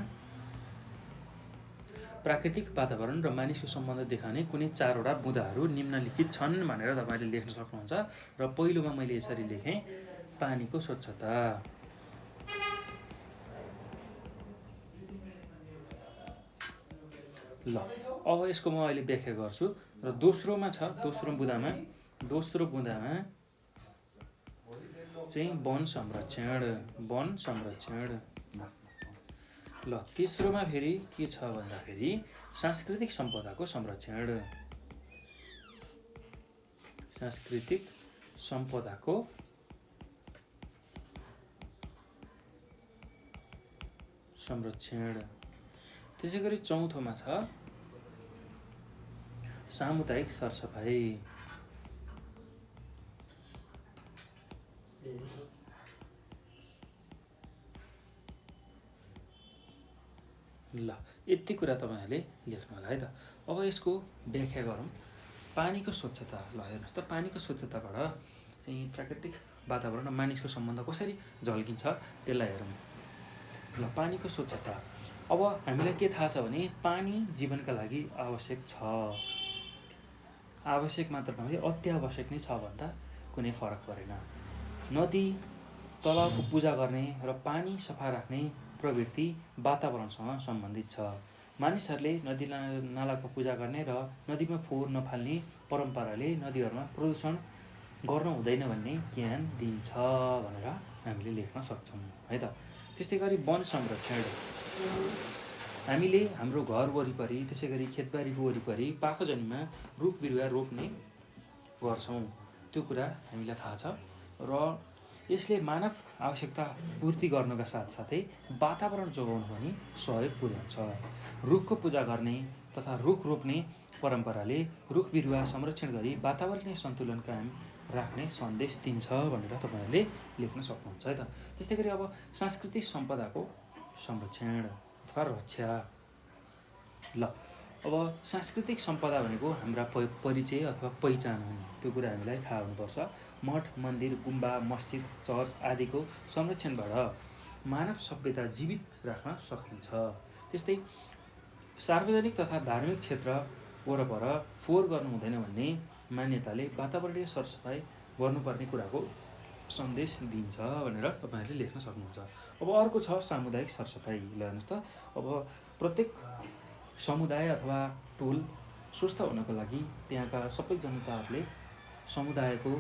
प्राकृतिक वातावरण र मानिसको सम्बन्ध देखाउने कुनै 4वटा बुँदाहरू निम्नलिखित छन् भनेर तपाईँले लेख्न सक्नुहुन्छ। र पहिलोमा मैले यसरी लेखेँ, पानीको स्वच्छता। ल अब यसको म अहिले व्याख्या गर्छु। र दोस्रोमा छ, दोस्रो बुँदामा चाहिँ वन संरक्षण। ल तेस्रोमा फेरि के छ भन्दाखेरि सांस्कृतिक सम्पदाको संरक्षण। त्यसै गरी चौथोमा छ सामुदायिक सरसफाइ। ल यति कुरा तपाईँहरूले लेख्नु होला है त। अब यसको व्याख्या गरौँ। पानीको स्वच्छता। ल हेर्नुहोस् त, पानीको स्वच्छताबाट चाहिँ प्राकृतिक वातावरण र मानिसको सम्बन्ध कसरी झल्किन्छ त्यसलाई हेरौँ। ल पानीको स्वच्छता। अब हामीलाई के थाहा छ भने पानी जीवनका लागि आवश्यक छ। आवश्यक मात्र नभई अत्यावश्यक नै छ भन्दा कुनै फरक परेन। नदी तलाउको पूजा गर्ने र पानी सफा राख्ने प्रवृत्ति वातावरणसँग सम्बन्धित छ। मानिसहरूले नदी नालाको पूजा गर्ने र नदीमा फोहोर नफाल्ने परम्पराले नदीहरूमा प्रदूषण गर्नु हुँदैन भन्ने ज्ञान दिन्छ भनेर हामीले लेख्न सक्छौँ है त। त्यस्तै गरी वन संरक्षण। हामीले हाम्रो घर वरिपरि त्यसै गरी खेतबारीको वरिपरि पाखोजनीमा रुख बिरुवा रोप्ने गर्छौँ, त्यो कुरा हामीलाई थाहा छ। र यसले मानव आवश्यकता पूर्ति गर्नका साथसाथै वातावरण जोगाउन पनि सहयोग पुर्याउँछ। रुखको पूजा गर्ने तथा रुख रोप्ने परम्पराले रुख बिरुवा संरक्षण गरी वातावरणीय सन्तुलन कायम राख्ने सन्देश दिन्छ भनेर तपाईँहरूले लेख्न सक्नुहुन्छ है त। त्यस्तै गरी अब सांस्कृतिक सम्पदाको संरक्षण अथवा रक्षा। ल अब सांस्कृतिक सम्पदा भनेको हाम्रा परिचय अथवा पहिचान हुन्, त्यो कुरा हामीलाई थाहा हुनुपर्छ। मठ मन्दिर गुम्बा मस्जिद चर्च आदिको संरक्षणबाट मानव सभ्यता जीवित राख्न सकिन्छ। त्यस्तै सार्वजनिक तथा धार्मिक क्षेत्र वरपर फोहोर गर्नु हुँदैन भन्ने मान्यताले वातावरणीय सरसफाइ गर्नुपर्ने कुराको सन्देश दिन्छ भनेर तपाईँहरूले लेख्न सक्नुहुन्छ। अब अर्को छ सामुदायिक सरसफाइ। ल हेर्नुहोस् त, अब प्रत्येक समुदाय अथवा टोल स्वस्थ हुनको लागि त्यहाँका सबै जनताहरूले समुदायको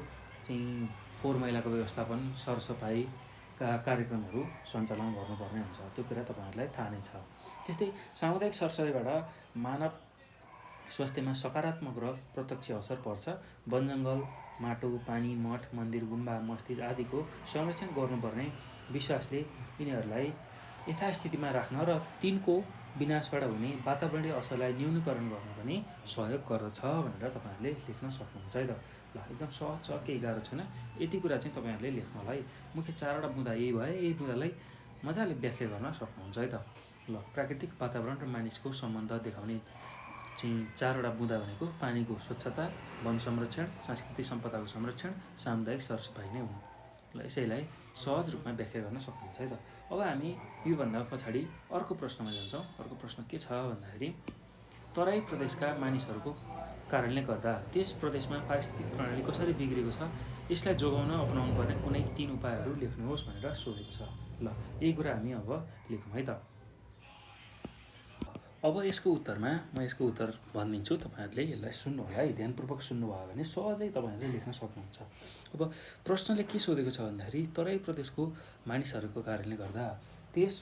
चाहिँ फोहोर मैलाको व्यवस्थापन सरसफाइका कार्यक्रमहरू सञ्चालन गर्नुपर्ने हुन्छ, त्यो कुरा तपाईँहरूलाई थाहा नै छ। त्यस्तै सामुदायिक सरसफाइबाट मानव स्वास्थ्यमा सकारात्मक र प्रत्यक्ष असर पर्छ। वनजङ्गल माटो पानी मठ मन्दिर गुम्बा मस्जिद आदिको संरक्षण गर्नुपर्ने विश्वासले यिनीहरूलाई यथास्थितिमा राख्न र तिनको विनाशबाट हुने वातावरणीय असरलाई न्यूनीकरण गर्न पनि सहयोग गर्दछ भनेर तपाईँहरूले लेख्न सक्नुहुन्छ है त। ल एकदम सहज छ, केही गाह्रो छैन। यति कुरा चाहिँ तपाईँहरूले लेख्नु होला है। मुख्य 4वटा बुँदा यही भए, यही बुँदालाई मजाले व्याख्या गर्न सक्नुहुन्छ है त। ल प्राकृतिक वातावरण र मानिसको सम्बन्ध देखाउने चाहिँ 4वटा बुँदा भनेको पानीको स्वच्छता, वन संरक्षण, सांस्कृतिक सम्पदाको संरक्षण, सामुदायिक सरसफाइ नै हुन्। ल यसैलाई सहज रूपमा व्याख्या गर्न सक्नुहुन्छ है त। अब हामी योभन्दा पछाडि अर्को प्रश्नमा जान्छौँ। अर्को प्रश्न के छ भन्दाखेरि तराई प्रदेशका मानिसहरूको कारणले गर्दा त्यस प्रदेशमा पारिस्थितिक प्रणाली कसरी बिग्रेको छ, यसलाई जोगाउन अपनाउनु पर्ने कुनै 3 उपायहरू लेख्नुहोस् भनेर सोधेको छ। ल यही कुरा हामी अब लेखौँ है त। अब यसको उत्तरमा म यसको उत्तर भनिदिन्छु, तपाईँहरूले यसलाई सुन्नु होला है। ध्यानपूर्वक सुन्नुभयो भने सहजै तपाईँहरूले लेख्न सक्नुहुन्छ। अब प्रश्नले के सोधेको छ भन्दाखेरि तराई प्रदेशको मानिसहरूको कारणले गर्दा त्यस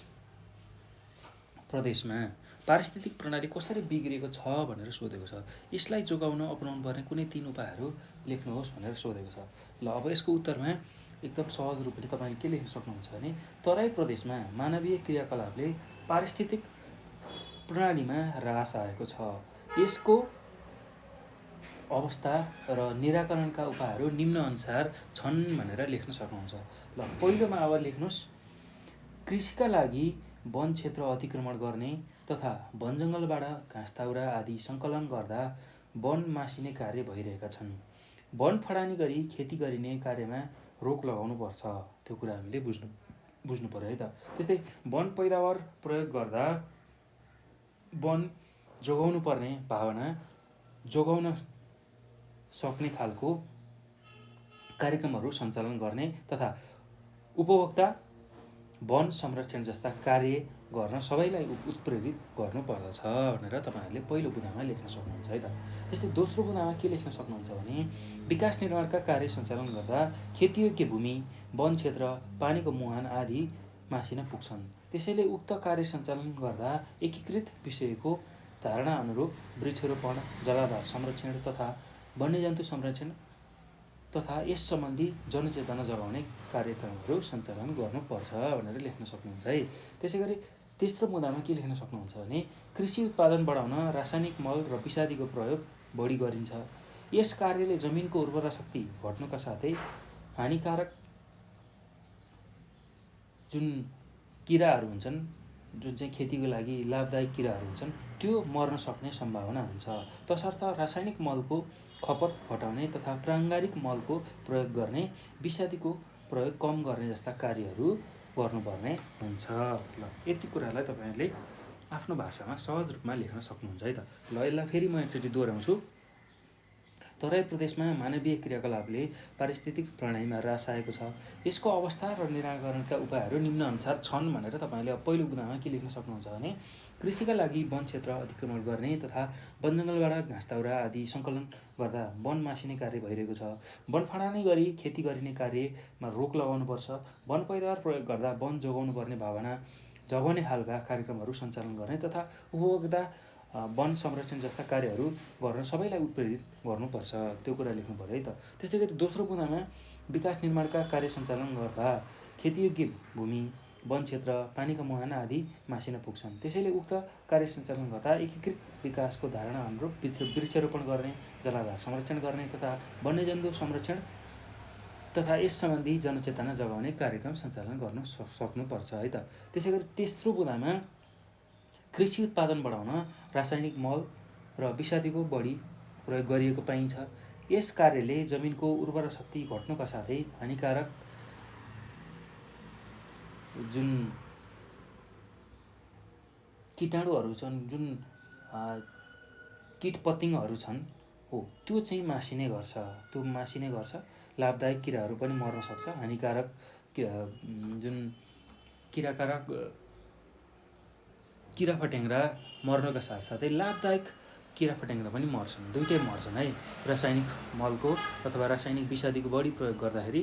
प्रदेशमा पारिस्थितिक प्रणाली कसरी बिग्रेको छ भनेर सोधेको छ। यसलाई जोगाउन अपनाउनु पर्ने कुनै 3 उपायहरू लेख्नुहोस् भनेर सोधेको छ। ल अब यसको उत्तरमा एकदम सहज रूपले तपाईँले के लेख्न सक्नुहुन्छ भने तराई प्रदेशमा मानवीय क्रियाकलापले पारिस्थितिक प्रणालीमा ह्रास आएको छ। यसको अवस्था र निराकरणका उपायहरू निम्नअनुसार छन् भनेर लेख्न सक्नुहुन्छ। ल पहिलोमा अब लेख्नुहोस्, कृषिका लागि वन क्षेत्र अतिक्रमण गर्ने तथा वन जङ्गलबाट घाँसदाउरा आदि सङ्कलन गर्दा वन मासिने कार्य भइरहेका छन्। वन फडानी गरी खेती गरिने कार्यमा रोक लगाउनुपर्छ। त्यो कुरा हामीले बुझ्नु पर्यो है त। त्यस्तै वन पैदावार प्रयोग गर्दा वन जोगाउनु पर्ने भावना जोगाउन सक्ने खालको कार्यक्रमहरू सञ्चालन गर्ने तथा उपभोक्ता वन संरक्षण जस्ता कार्य गर्न सबैलाई उत्प्रेरित गर्नुपर्दछ भनेर तपाईँहरूले पहिलो बुँदामा लेख्न सक्नुहुन्छ है त। त्यस्तै दोस्रो बुँदामा के लेख्न सक्नुहुन्छ भने विकास निर्माणका कार्य सञ्चालन गर्दा खेतीयोग्य भूमि, वन क्षेत्र, पानीको मुहान आदि मासिन पुग्छन्। त्यसैले उक्त कार्य सञ्चालन गर्दा एकीकृत विषयको धारणा अनुरूप वृक्षारोपण, जलाधार संरक्षण तथा वन्यजन्तु संरक्षण तथा यस सम्बन्धी जनचेतना जगाउने कार्यक्रमहरू सञ्चालन गर्नुपर्छ भनेर लेख्न सक्नुहुन्छ है। त्यसै गरी तेस्रो मुद्दामा के लेख्न सक्नुहुन्छ भने कृषि उत्पादन बढाउन रासायनिक मल र विषादीको प्रयोग बढी गरिन्छ। यस कार्यले जमिनको उर्वरा शक्ति घट्नुका साथै हानिकारक जुन किराहरू हुन्छन्, जुन चाहिँ खेतीको लागि लाभदायक किराहरू हुन्छन्, त्यो मर्न सक्ने सम्भावना हुन्छ। तसर्थ रासायनिक मलको खपत घटाउने तथा प्राङ्गारिक मलको प्रयोग गर्ने, विषादीको प्रयोग कम गर्ने जस्ता कार्यहरू गर्नुपर्ने हुन्छ। ल यति कुरालाई तपाईँहरूले आफ्नो भाषामा सहज रूपमा लेख्न सक्नुहुन्छ है त। ल यसलाई फेरि म एकचोटि दोहोऱ्याउँछु। तराई प्रदेशमा मानवीय क्रियाकलापले पारिस्थितिक प्रणालीमा ह्रास आएको छ। यसको अवस्था र निराकरणका उपायहरू निम्नअनुसार छन् भनेर तपाईँले पहिलो बुँदामा के लेख्न सक्नुहुन्छ भने कृषिका लागि वन क्षेत्र अतिक्रमण गर्ने तथा वन जङ्गलबाट घाँसदाउरा आदि सङ्कलन गर्दा वन मासिने कार्य भइरहेको छ। वन फडानी गरी खेती गरिने कार्यमा रोक लगाउनुपर्छ। वन पैदावार प्रयोग गर्दा वन जोगाउनु पर्ने भावना जगाउने खालका कार्यक्रमहरू सञ्चालन गर्ने तथा उपभोक्ता वन संरक्षण जस्ता कार्यहरू गर्न सबैलाई उत्प्रेरित गर्नुपर्छ। त्यो कुरा लेख्नु पर्यो है त। त्यस्तै गरी दोस्रो बुँदामा विकास निर्माणका कार्य सञ्चालन गर्दा खेतीयोग्य भूमि, वन क्षेत्र, पानीका मुहान आदि मासिन पुग्छन्। त्यसैले उक्त कार्य सञ्चालन गर्दा एकीकृत विकासको धारणा अनुरूप वृक्षारोपण गर्ने, जलाधार संरक्षण गर्ने तथा वन्यजन्तु संरक्षण तथा यस सम्बन्धी जनचेतना जगाउने कार्यक्रम सञ्चालन गर्न सक्नुपर्छ है त। त्यसै गरी तेस्रो बुँदामा कृषि उत्पादन बढाउन रासायनिक मल र विषादीको बढी प्रयोग गरिएको पाइन्छ। यस कार्यले जमिनको उर्वरा शक्ति घट्नुका साथै हानिकारक जुन कीटाणुहरू छन्, जुन कीटपतङ्गहरू छन् हो, त्यो चाहिँ मासिने गर्छ। लाभदायक किराहरू पनि मर्न सक्छ। हानिकारक जुन किराफट्याङ्ग्रा मर्नका साथसाथै लाभदायक किराफट्याङ्ग्रा पनि मर्छन्। दुइटै मर्छन् है। रासायनिक मलको अथवा रासायनिक विषादीको बढी प्रयोग गर्दाखेरि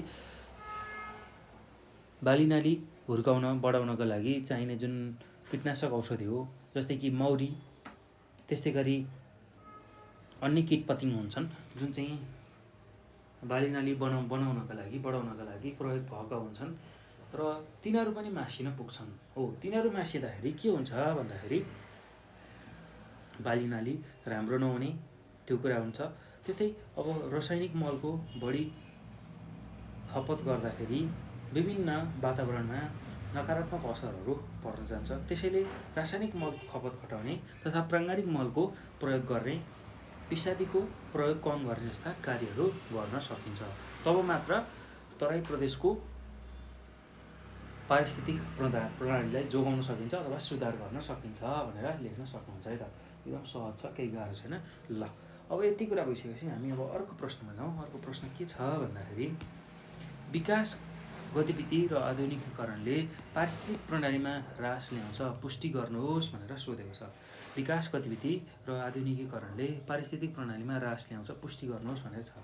बालीनाली हुर्काउन बढाउनका लागि चाहिने जुन कीटनाशक औषधि हो, जस्तै कि मौरी, त्यस्तै गरी अन्य कीटपतङ्ग हुन्छन् जुन चाहिँ बालीनाली बढाउनका लागि प्रयोग भएका हुन्छन् र तिनीहरू पनि मासिन पुग्छन्। हो, तिनीहरू मासिँदाखेरि के हुन्छ भन्दाखेरि बालीनाली राम्रो नहुने त्यो कुरा हुन्छ। त्यस्तै अब रासायनिक मलको बढी खपत गर्दाखेरि विभिन्न वातावरणमा नकारात्मक असरहरू पर्न जान्छ। त्यसैले रासायनिक मलको खपत घटाउने तथा प्राङ्गारिक मलको प्रयोग गर्ने, विषादीको प्रयोग कम गर्ने जस्ता कार्यहरू गर्न सकिन्छ। तब मात्र तराई प्रदेशको पारिस्थितिक प्रणालीलाई जोगाउन सकिन्छ अथवा सुधार गर्न सकिन्छ भनेर लेख्न सक्नुहुन्छ है त। एकदम सहज छ, केही गाह्रो छैन। ल अब यति कुरा भइसकेपछि हामी अब अर्को प्रश्नमा जाउँ। अर्को प्रश्न के छ भन्दाखेरि विकास गतिविधि र आधुनिकीकरणले पारिस्थितिक प्रणालीमा ह्रास ल्याउँछ, पुष्टि गर्नुहोस् भनेर सोधेको छ। विकास गतिविधि र आधुनिकीकरणले पारिस्थितिक प्रणालीमा ह्रास ल्याउँछ, पुष्टि गर्नुहोस् भनेर छ।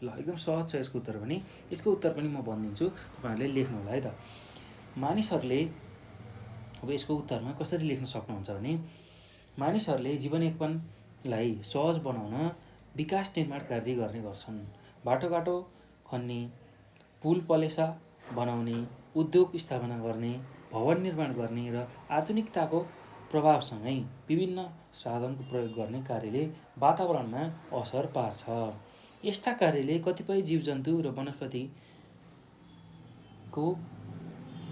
ल एकदम सहज छ यसको उत्तर पनि। यसको उत्तर पनि म भनिदिन्छु, तपाईँहरूले लेख्नु होला है त। मानिसहरूले अब यसको उत्तरमा कसरी लेख्न सक्नुहुन्छ भने मानिसहरूले जीवनयापनलाई सहज बनाउन विकास निर्माण कार्य गर्ने गर्छन्। बाटोघाटो खन्ने, पुल पलेसा बनाउने, उद्योग स्थापना गर्ने, भवन निर्माण गर्ने र आधुनिकताको प्रभावसँगै विभिन्न साधनको प्रयोग गर्ने कार्यले वातावरणमा असर पार्छ। यस्ता कार्यले कतिपय जीवजन्तु र वनस्पतिको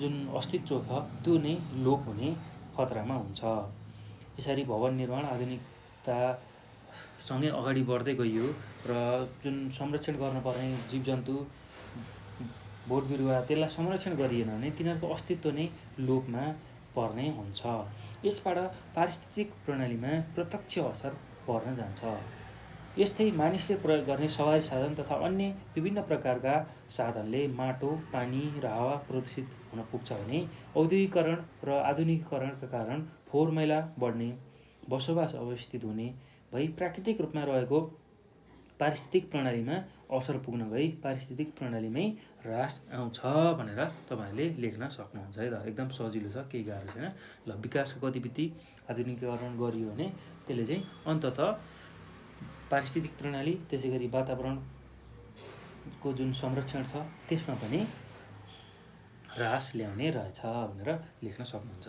जुन अस्तित्व छ त्यो नै लोप हुने खतरामा हुन्छ। यसरी भवन निर्माण आधुनिकतासँगै अगाडि बढ्दै गइयो र जुन संरक्षण गर्नुपर्ने जीवजन्तु बोट बिरुवा त्यसलाई संरक्षण गरिएन भने तिनीहरूको अस्तित्व नै लोपमा पर्ने हुन्छ। यसबाट पारिस्थितिक प्रणालीमा प्रत्यक्ष असर पर्न जान्छ। यस्तै मानिसले प्रयोग गर्ने सवारी साधन तथा अन्य विभिन्न प्रकारका साधनले माटो, पानी र हावा प्रदूषित हुन पुग्छ भने औद्योगिकरण र आधुनिकीकरणका कारण फोहोर मैला बढ्ने, बसोबास अव्यवस्थित हुने भई प्राकृतिक रूपमा रहेको पारिस्थितिक प्रणालीमा असर पुग्न गई पारिस्थितिक प्रणालीमै ह्रास आउँछ भनेर तपाईँहरूले लेख्न सक्नुहुन्छ है त। एकदम सजिलो छ, केही गाह्रो छैन। ल, विकासको गतिविधि आधुनिकीकरण गरियो भने त्यसले चाहिँ अन्ततः पारिस्थितिक प्रणाली त्यसै गरी वातावरणको जुन संरक्षण छ त्यसमा पनि ह्रास ल्याउने रहेछ भनेर लेख्न सक्नुहुन्छ।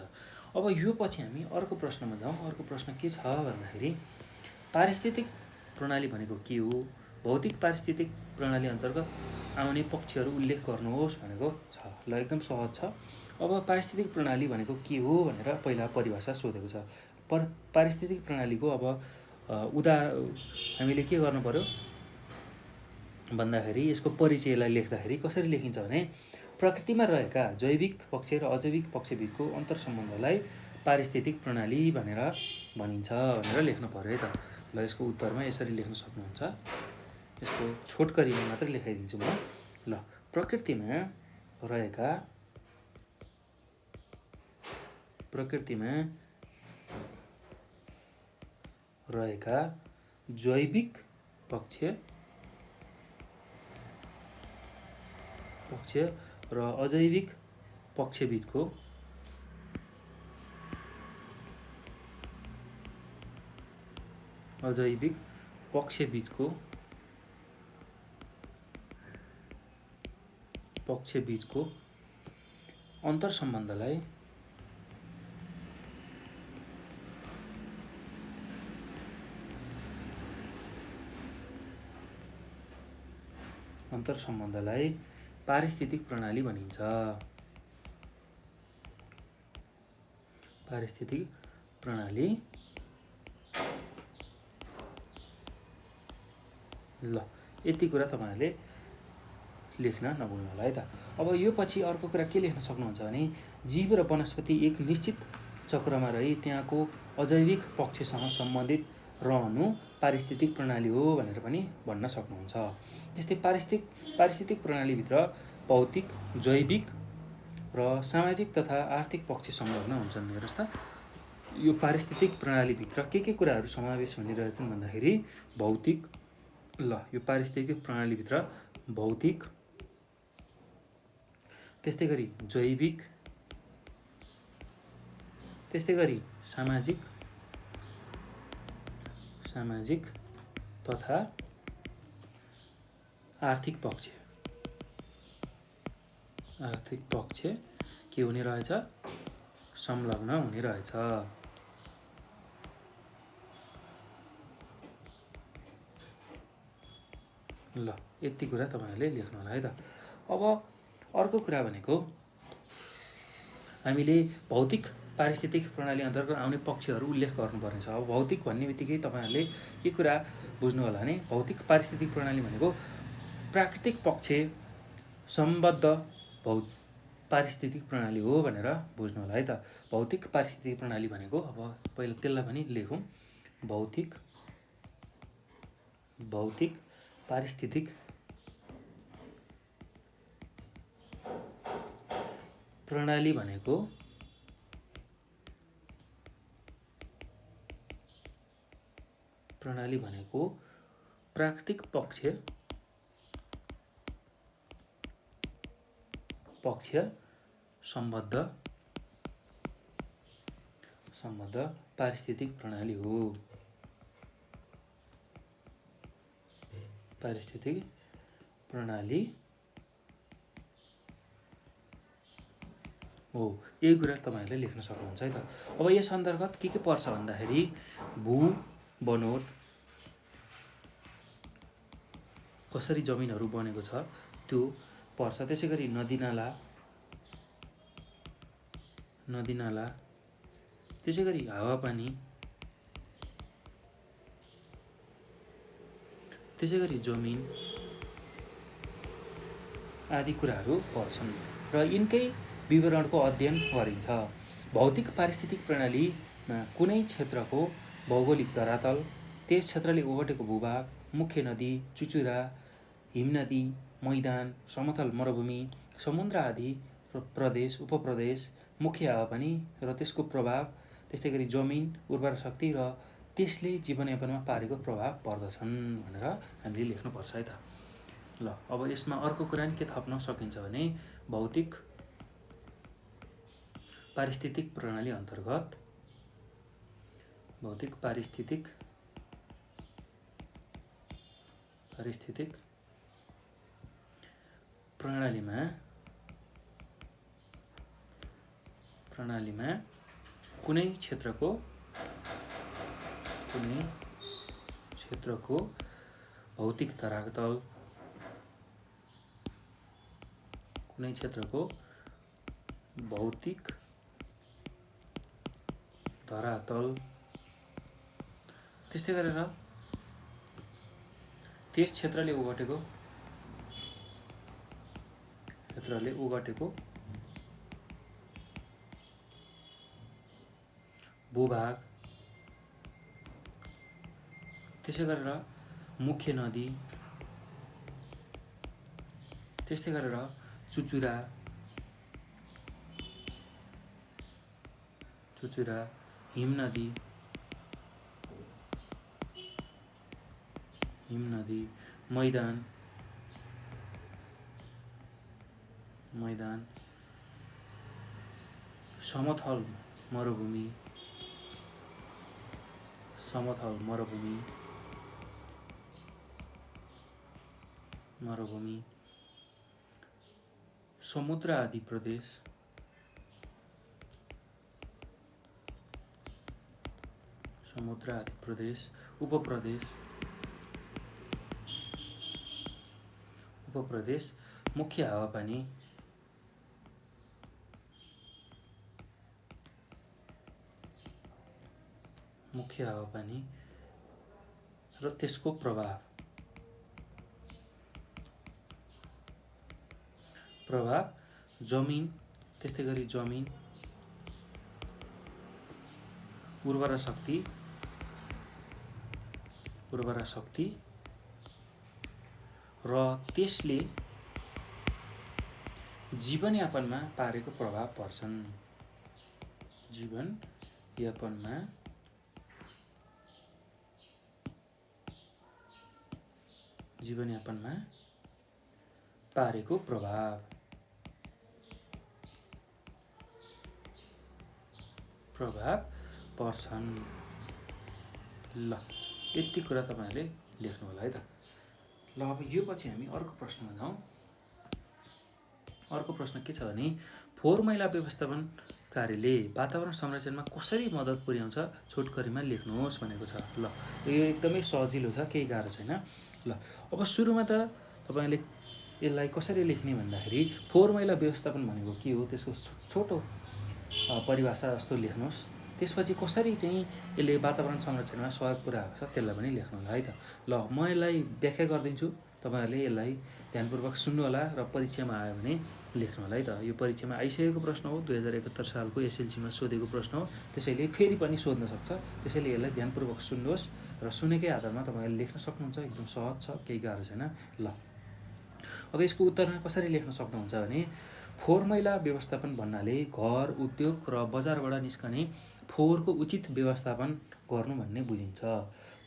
अब यो पछि हामी अर्को प्रश्नमा जाउँ। अर्को प्रश्न के छ भन्दाखेरि पारिस्थितिक प्रणाली भनेको के हो? भौतिक पारिस्थितिक प्रणाली अन्तर्गत आउने पक्षहरू उल्लेख गर्नुहोस् भनेको छ। ल, एकदम सहज छ। अब पारिस्थितिक प्रणाली भनेको के हो भनेर पहिला परिभाषा सोधेको छ। पारिस्थितिक प्रणालीको अब हामीले के गर्नु पर्यो भन्दाखेरि यसको परिचयलाई लेख्दाखेरि कसरी लेखिन्छ भने प्रकृतिमा रहेका जैविक पक्ष र अजैविक पक्षबीचको अन्तर्सम्बन्धलाई पारिस्थितिक प्रणाली भनेर भनिन्छ भनेर लेख्नु पर्यो है त। ल, यसको उत्तरमा यसरी लेख्न सक्नुहुन्छ। यसको छोटकरीमा मात्र लेखाइदिन्छु म। ल, प्रकृतिमा रहेका जैविक पक्ष र अजैविक पक्षबीचको अन्तर्सम्बन्धलाई पारिस्थितिक प्रणाली भनिन्छ। पारिस्थितिक प्रणाली। ल, यति कुरा तपाईँहरूले लेख्न नभुल्नु होला है त। अब यो पछि अर्को कुरा के लेख्न सक्नुहुन्छ भने जीव र वनस्पति एक निश्चित चक्रमा रही त्यहाँको अजैविक पक्षसँग सम्बन्धित रहनु पारिस्थितिक प्रणाली हो भनेर पनि भन्न सक्नुहुन्छ। त्यस्तै पारिस्थितिक प्रणालीभित्र भौतिक, जैविक र सामाजिक तथा आर्थिक पक्ष संलग्न हुन्छन्। हेर्नुहोस् त, यो पारिस्थितिक प्रणालीभित्र के कुराहरू समावेश भनिरहेछन् भन्दाखेरि भौतिक, ल, यो पारिस्थितिक प्रणालीभित्र भौतिक, त्यस्तै गरी जैविक, त्यस्तै गरी सामाजिक तथा आर्थिक पक्ष के हुने रहेछ? संलग्न हुने रहेछ। ल, यति कुरा तपाईँहरूले लेख्नु होला है त। अब अर्को कुरा भनेको हामीले भौतिक पारिस्थितिक प्रणाली अन्तर्गत आउने पक्षहरू उल्लेख गर्नुपर्ने छ। अब भौतिक भन्ने बित्तिकै तपाईँहरूले के कुरा बुझ्नु होला भने भौतिक पारिस्थितिक प्रणाली भनेको प्राकृतिक पक्ष सम्बद्ध पारिस्थितिक प्रणाली हो भनेर बुझ्नु होला है त। भौतिक पारिस्थितिक प्रणाली भनेको अब पहिला त्यसलाई पनि लेखौँ। भौतिक पारिस्थितिक प्रणाली भनेको प्राकृतिक पक्ष सम्बद्ध पारिस्थितिक प्रणाली हो। पारिस्थितिक प्रणाली हो। यही कुरा तपाईँहरूले लेख्न सक्नुहुन्छ है त। अब यस अन्तर्गत के पर्छ भन्दाखेरि भू बनोट कसरी जमिनहरू बनेको छ त्यो पर्छ। त्यसै गरी नदीनाला, त्यसै गरी हावापानी, त्यसै गरी जमिन आदि कुराहरू पर्छन् र यिनकै विवरणको अध्ययन गरिन्छ। भौतिक पारिस्थितिक प्रणालीमा कुनै क्षेत्रको भौगोलिक धरातल, त्यस क्षेत्रले ओगटेको भूभाग, मुख्य नदी, चुचुरा, हिमनदी, मैदान, समथल मरुभूमि, समुद्र आदि प्रदेश, उपप्रदेश, मुख्य हावापानी र त्यसको प्रभाव, त्यस्तै गरी जमिन, उर्वर शक्ति र त्यसले जीवनयापनमा पारेको प्रभाव पर्दछन् भनेर हामीले लेख्नुपर्छ है त। ल अब यसमा अर्को कुरा नि के थप्न सकिन्छ भने भौतिक पारिस्थितिक प्रणाली अन्तर्गत भौतिक पारिस्थितिक प्रणालीमा कुनै क्षेत्रको भौतिक धरातल, कुनै क्षेत्रको भौतिक धरातल, त्यस्तै गरेर त्यस क्षेत्रले ओगटेको भूभाग, त्यसै गरेर मुख्य नदी, त्यस्तै गरेर चुचुरा, हिमनदी, मैदान, समथल मरुभूमि, समुद्र आदि प्रदेश, उपप्रदेश, मुख्य हावापानी, र त्यसको प्रभाव, जमिन, त्यस्तै गरी जमिन, उर्वर शक्ति र त्यसले जीवनयापनमा पारेको प्रभाव पर्छन्। जीवनयापनमा पारेको प्रभाव पर्छन्। ल यति कुरा तपाईँहरूले लेख्नु होला है त। ल अब यो पछि हामी अर्को प्रश्नमा जाउँ। अर्को प्रश्न के छ भने फोहोर मैला व्यवस्थापन कार्यले वातावरण संरक्षणमा कसरी मद्दत पुर्याउँछ छोटकरीमा लेख्नुहोस् भनेको छ। ल यो एकदमै सजिलो छ, केही गाह्रो छैन। ल अब सुरुमा त तपाईँले यसलाई कसरी लेख्ने भन्दाखेरि फोहोर मैला व्यवस्थापन भनेको के हो त्यसको छोटो परिभाषा जस्तो लेख्नुहोस्। त्यसपछि कसरी चाहिँ यसले वातावरण संरक्षणमा सहयोग पुर्याएको छ त्यसलाई पनि लेख्नु होला है त। ल म यसलाई व्याख्या गरिदिन्छु, तपाईँहरूले यसलाई ध्यानपूर्वक सुन्नु होला र परीक्षामा आयो भने लेख्नु होला है त। यो परीक्षामा आइसकेको प्रश्न हो, 2071 सालको एसएलसीमा सोधेको प्रश्न हो, त्यसैले फेरि पनि सोध्न सक्छ। त्यसैले यसलाई ध्यानपूर्वक सुन्नुहोस् र सुनेकै आधारमा तपाईँहरूले लेख्न सक्नुहुन्छ। एकदम सहज छ, केही गाह्रो छैन। ल अब यसको उत्तरमा कसरी लेख्न सक्नुहुन्छ भने फोहोर मैला व्यवस्थापन भन्नाले घर, उद्योग र बजारबाट निस्कने फोहोरको उचित व्यवस्थापन गर्नु भन्ने बुझिन्छ।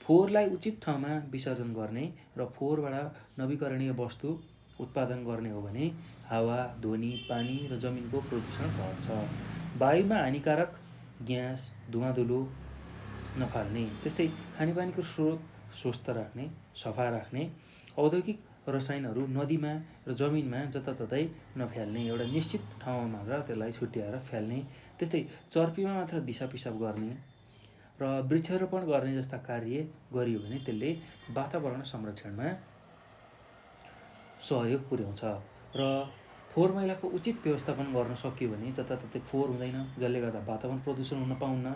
फोहोरलाई उचित ठाउँमा विसर्जन गर्ने र फोहोरबाट नवीकरणीय वस्तु उत्पादन गर्ने हो भने हावा, ध्वनि, पानी र जमिनको प्रदूषण घट्छ। वायुमा हानिकारक ग्यास, धुवाँधुलो नफाल्ने, त्यस्तै खानेपानीको स्रोत स्वस्थ राख्ने, सफा राख्ने, औद्योगिक रसायनहरू नदीमा र जमिनमा जताततै नफ्याल्ने, एउटा निश्चित ठाउँमा मात्र त्यसलाई छुट्याएर फ्याल्ने, त्यस्तै चर्पीमा मात्र दिशा पिसाब गर्ने र वृक्षारोपण गर्ने जस्ता कार्य गरियो भने त्यसले वातावरण संरक्षणमा सहयोग पुर्याउँछ। र फोहोर मैलाको उचित व्यवस्थापन गर्न सकियो भने जताततै फोहोर हुँदैन, जसले गर्दा वातावरण प्रदूषण हुन पाउन्न,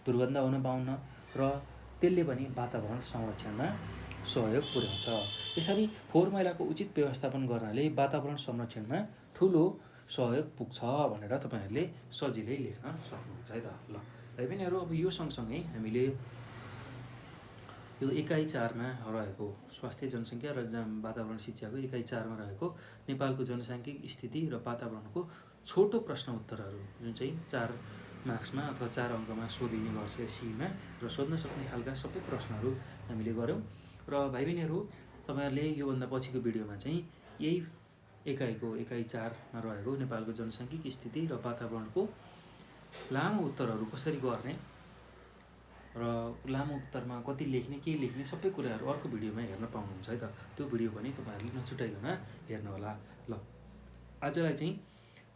दुर्गन्ध हुन पाउन्न र त्यसले पनि वातावरण संरक्षणमा सहयोग पुर्याउँछ। यसरी फोहोर मैलाको उचित व्यवस्थापन गर्नाले वातावरण संरक्षणमा ठुलो सहयोग पुग्छ भनेर तपाईँहरूले सजिलै लेख्न सक्नुहुन्छ है त। ल भाइ बहिनीहरू, अब यो सँगसँगै हामीले यो एकाइ 4मा रहेको स्वास्थ्य जनसङ्ख्या र वातावरण शिक्षाको एकाइ 4मा रहेको नेपालको जनसाङ्ख्यिक स्थिति र वातावरणको छोटो प्रश्न उत्तरहरू, जुन चाहिँ 4 मार्क्समा अथवा 4 अङ्कमा सोधिने गर्छ एससीमा र सोध्न सक्ने खालका सबै प्रश्नहरू हामीले गऱ्यौँ। र भाइ बहिनीहरू, तपाईँहरूले योभन्दा पछिको भिडियोमा चाहिँ यही एकाइ 4मा रहेको नेपालको जनसाङ्ख्यिक स्थिति र वातावरणको लामो उत्तरहरू कसरी गर्ने र लामो उत्तरमा कति लेख्ने, के लेख्ने, सबै कुराहरू अर्को भिडियोमा हेर्न पाउनुहुन्छ है त। त्यो भिडियो पनि तपाईँहरूले नछुटाइकन हेर्नुहोला। ल आजलाई चाहिँ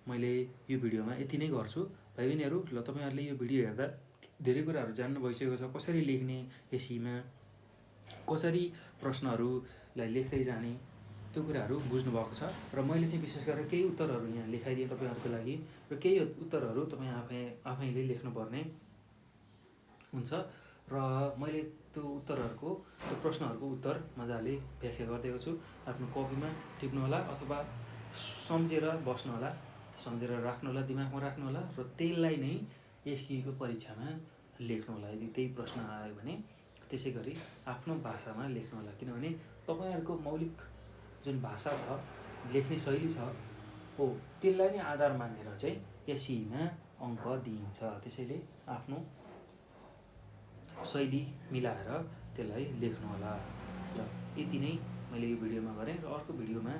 मैले यो भिडियोमा यति नै गर्छु भाइ बहिनीहरू। ल तपाईँहरूले यो भिडियो हेर्दा धेरै कुराहरू जान्नु भइसकेको छ, कसरी लेख्ने एसीमा, कसरी प्रश्नहरूलाई लेख्दै जाने, त्यो कुराहरू बुझ्नुभएको छ। र मैले चाहिँ विशेष गरेर केही उत्तरहरू यहाँ लेखाइदिएँ तपाईँहरूको लागि, र केही उत्तरहरू तपाईँ आफैले लेख्नुपर्ने हुन्छ। र मैले त्यो उत्तरहरूको, त्यो प्रश्नहरूको उत्तर मजाले व्याख्या गरिदिएको छु। आफ्नो कपीमा टिप्नुहोला अथवा सम्झेर बस्नुहोला, सम्झेर राख्नुहोला, दिमागमा राख्नुहोला र त्यसलाई नै एससीको परीक्षामा लेख्नुहोला। यदि त्यही प्रश्न आयो भने त्यसै गरी आफ्नो भाषामा लेख्नुहोला, किनभने तपाईँहरूको मौलिक जुन भाषा छ, लेख्ने शैली छ हो, त्यसलाई नै आधार मानेर चाहिँ एससीमा अङ्क दिइन्छ। त्यसैले आफ्नो शैली मिलाएर त्यसलाई लेख्नुहोला। र यति नै मैले यो भिडियोमा गरेँ। र अर्को भिडियोमा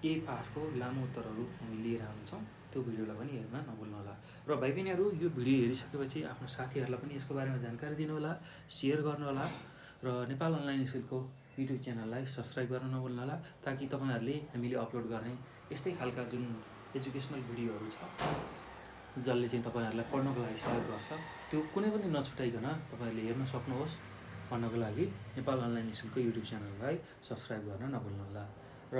ए पाठको लामो उत्तरहरू हामी लिएर आउनेछौँ, त्यो भिडियोलाई पनि हेर्न नभुल्नुहोला। र भाइ बहिनीहरू, यो भिडियो हेरिसकेपछि आफ्नो साथीहरूलाई पनि यसको बारेमा जानकारी दिनुहोला, सेयर गर्नुहोला र नेपाल अनलाइन स्कुलको युट्युब च्यानललाई सब्सक्राइब गर्न नभुल्नुहोला, ताकि तपाईँहरूले हामीले अपलोड गर्ने यस्तै खालका जुन एजुकेसनल भिडियोहरू छ, जसले चाहिँ तपाईँहरूलाई पढ्नको लागि सहयोग गर्छ, त्यो कुनै पनि नछुटाइकन तपाईँहरूले हेर्न सक्नुहोस् भन्नको लागि नेपाल अनलाइन स्कुलको युट्युब च्यानललाई सब्सक्राइब गर्न नभुल्नुहोला। र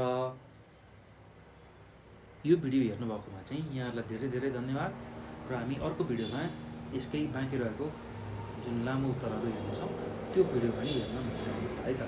यो भिडियो हेर्नुभएकोमा चाहिँ यहाँहरूलाई धेरै धेरै धन्यवाद। र हामी अर्को भिडियोमा यसकै बाँकी रहेको जुन लामो उत्तरहरू हेर्नेछौँ, त्यो भिडियो पनि हेर्न नछुटाउनु है त।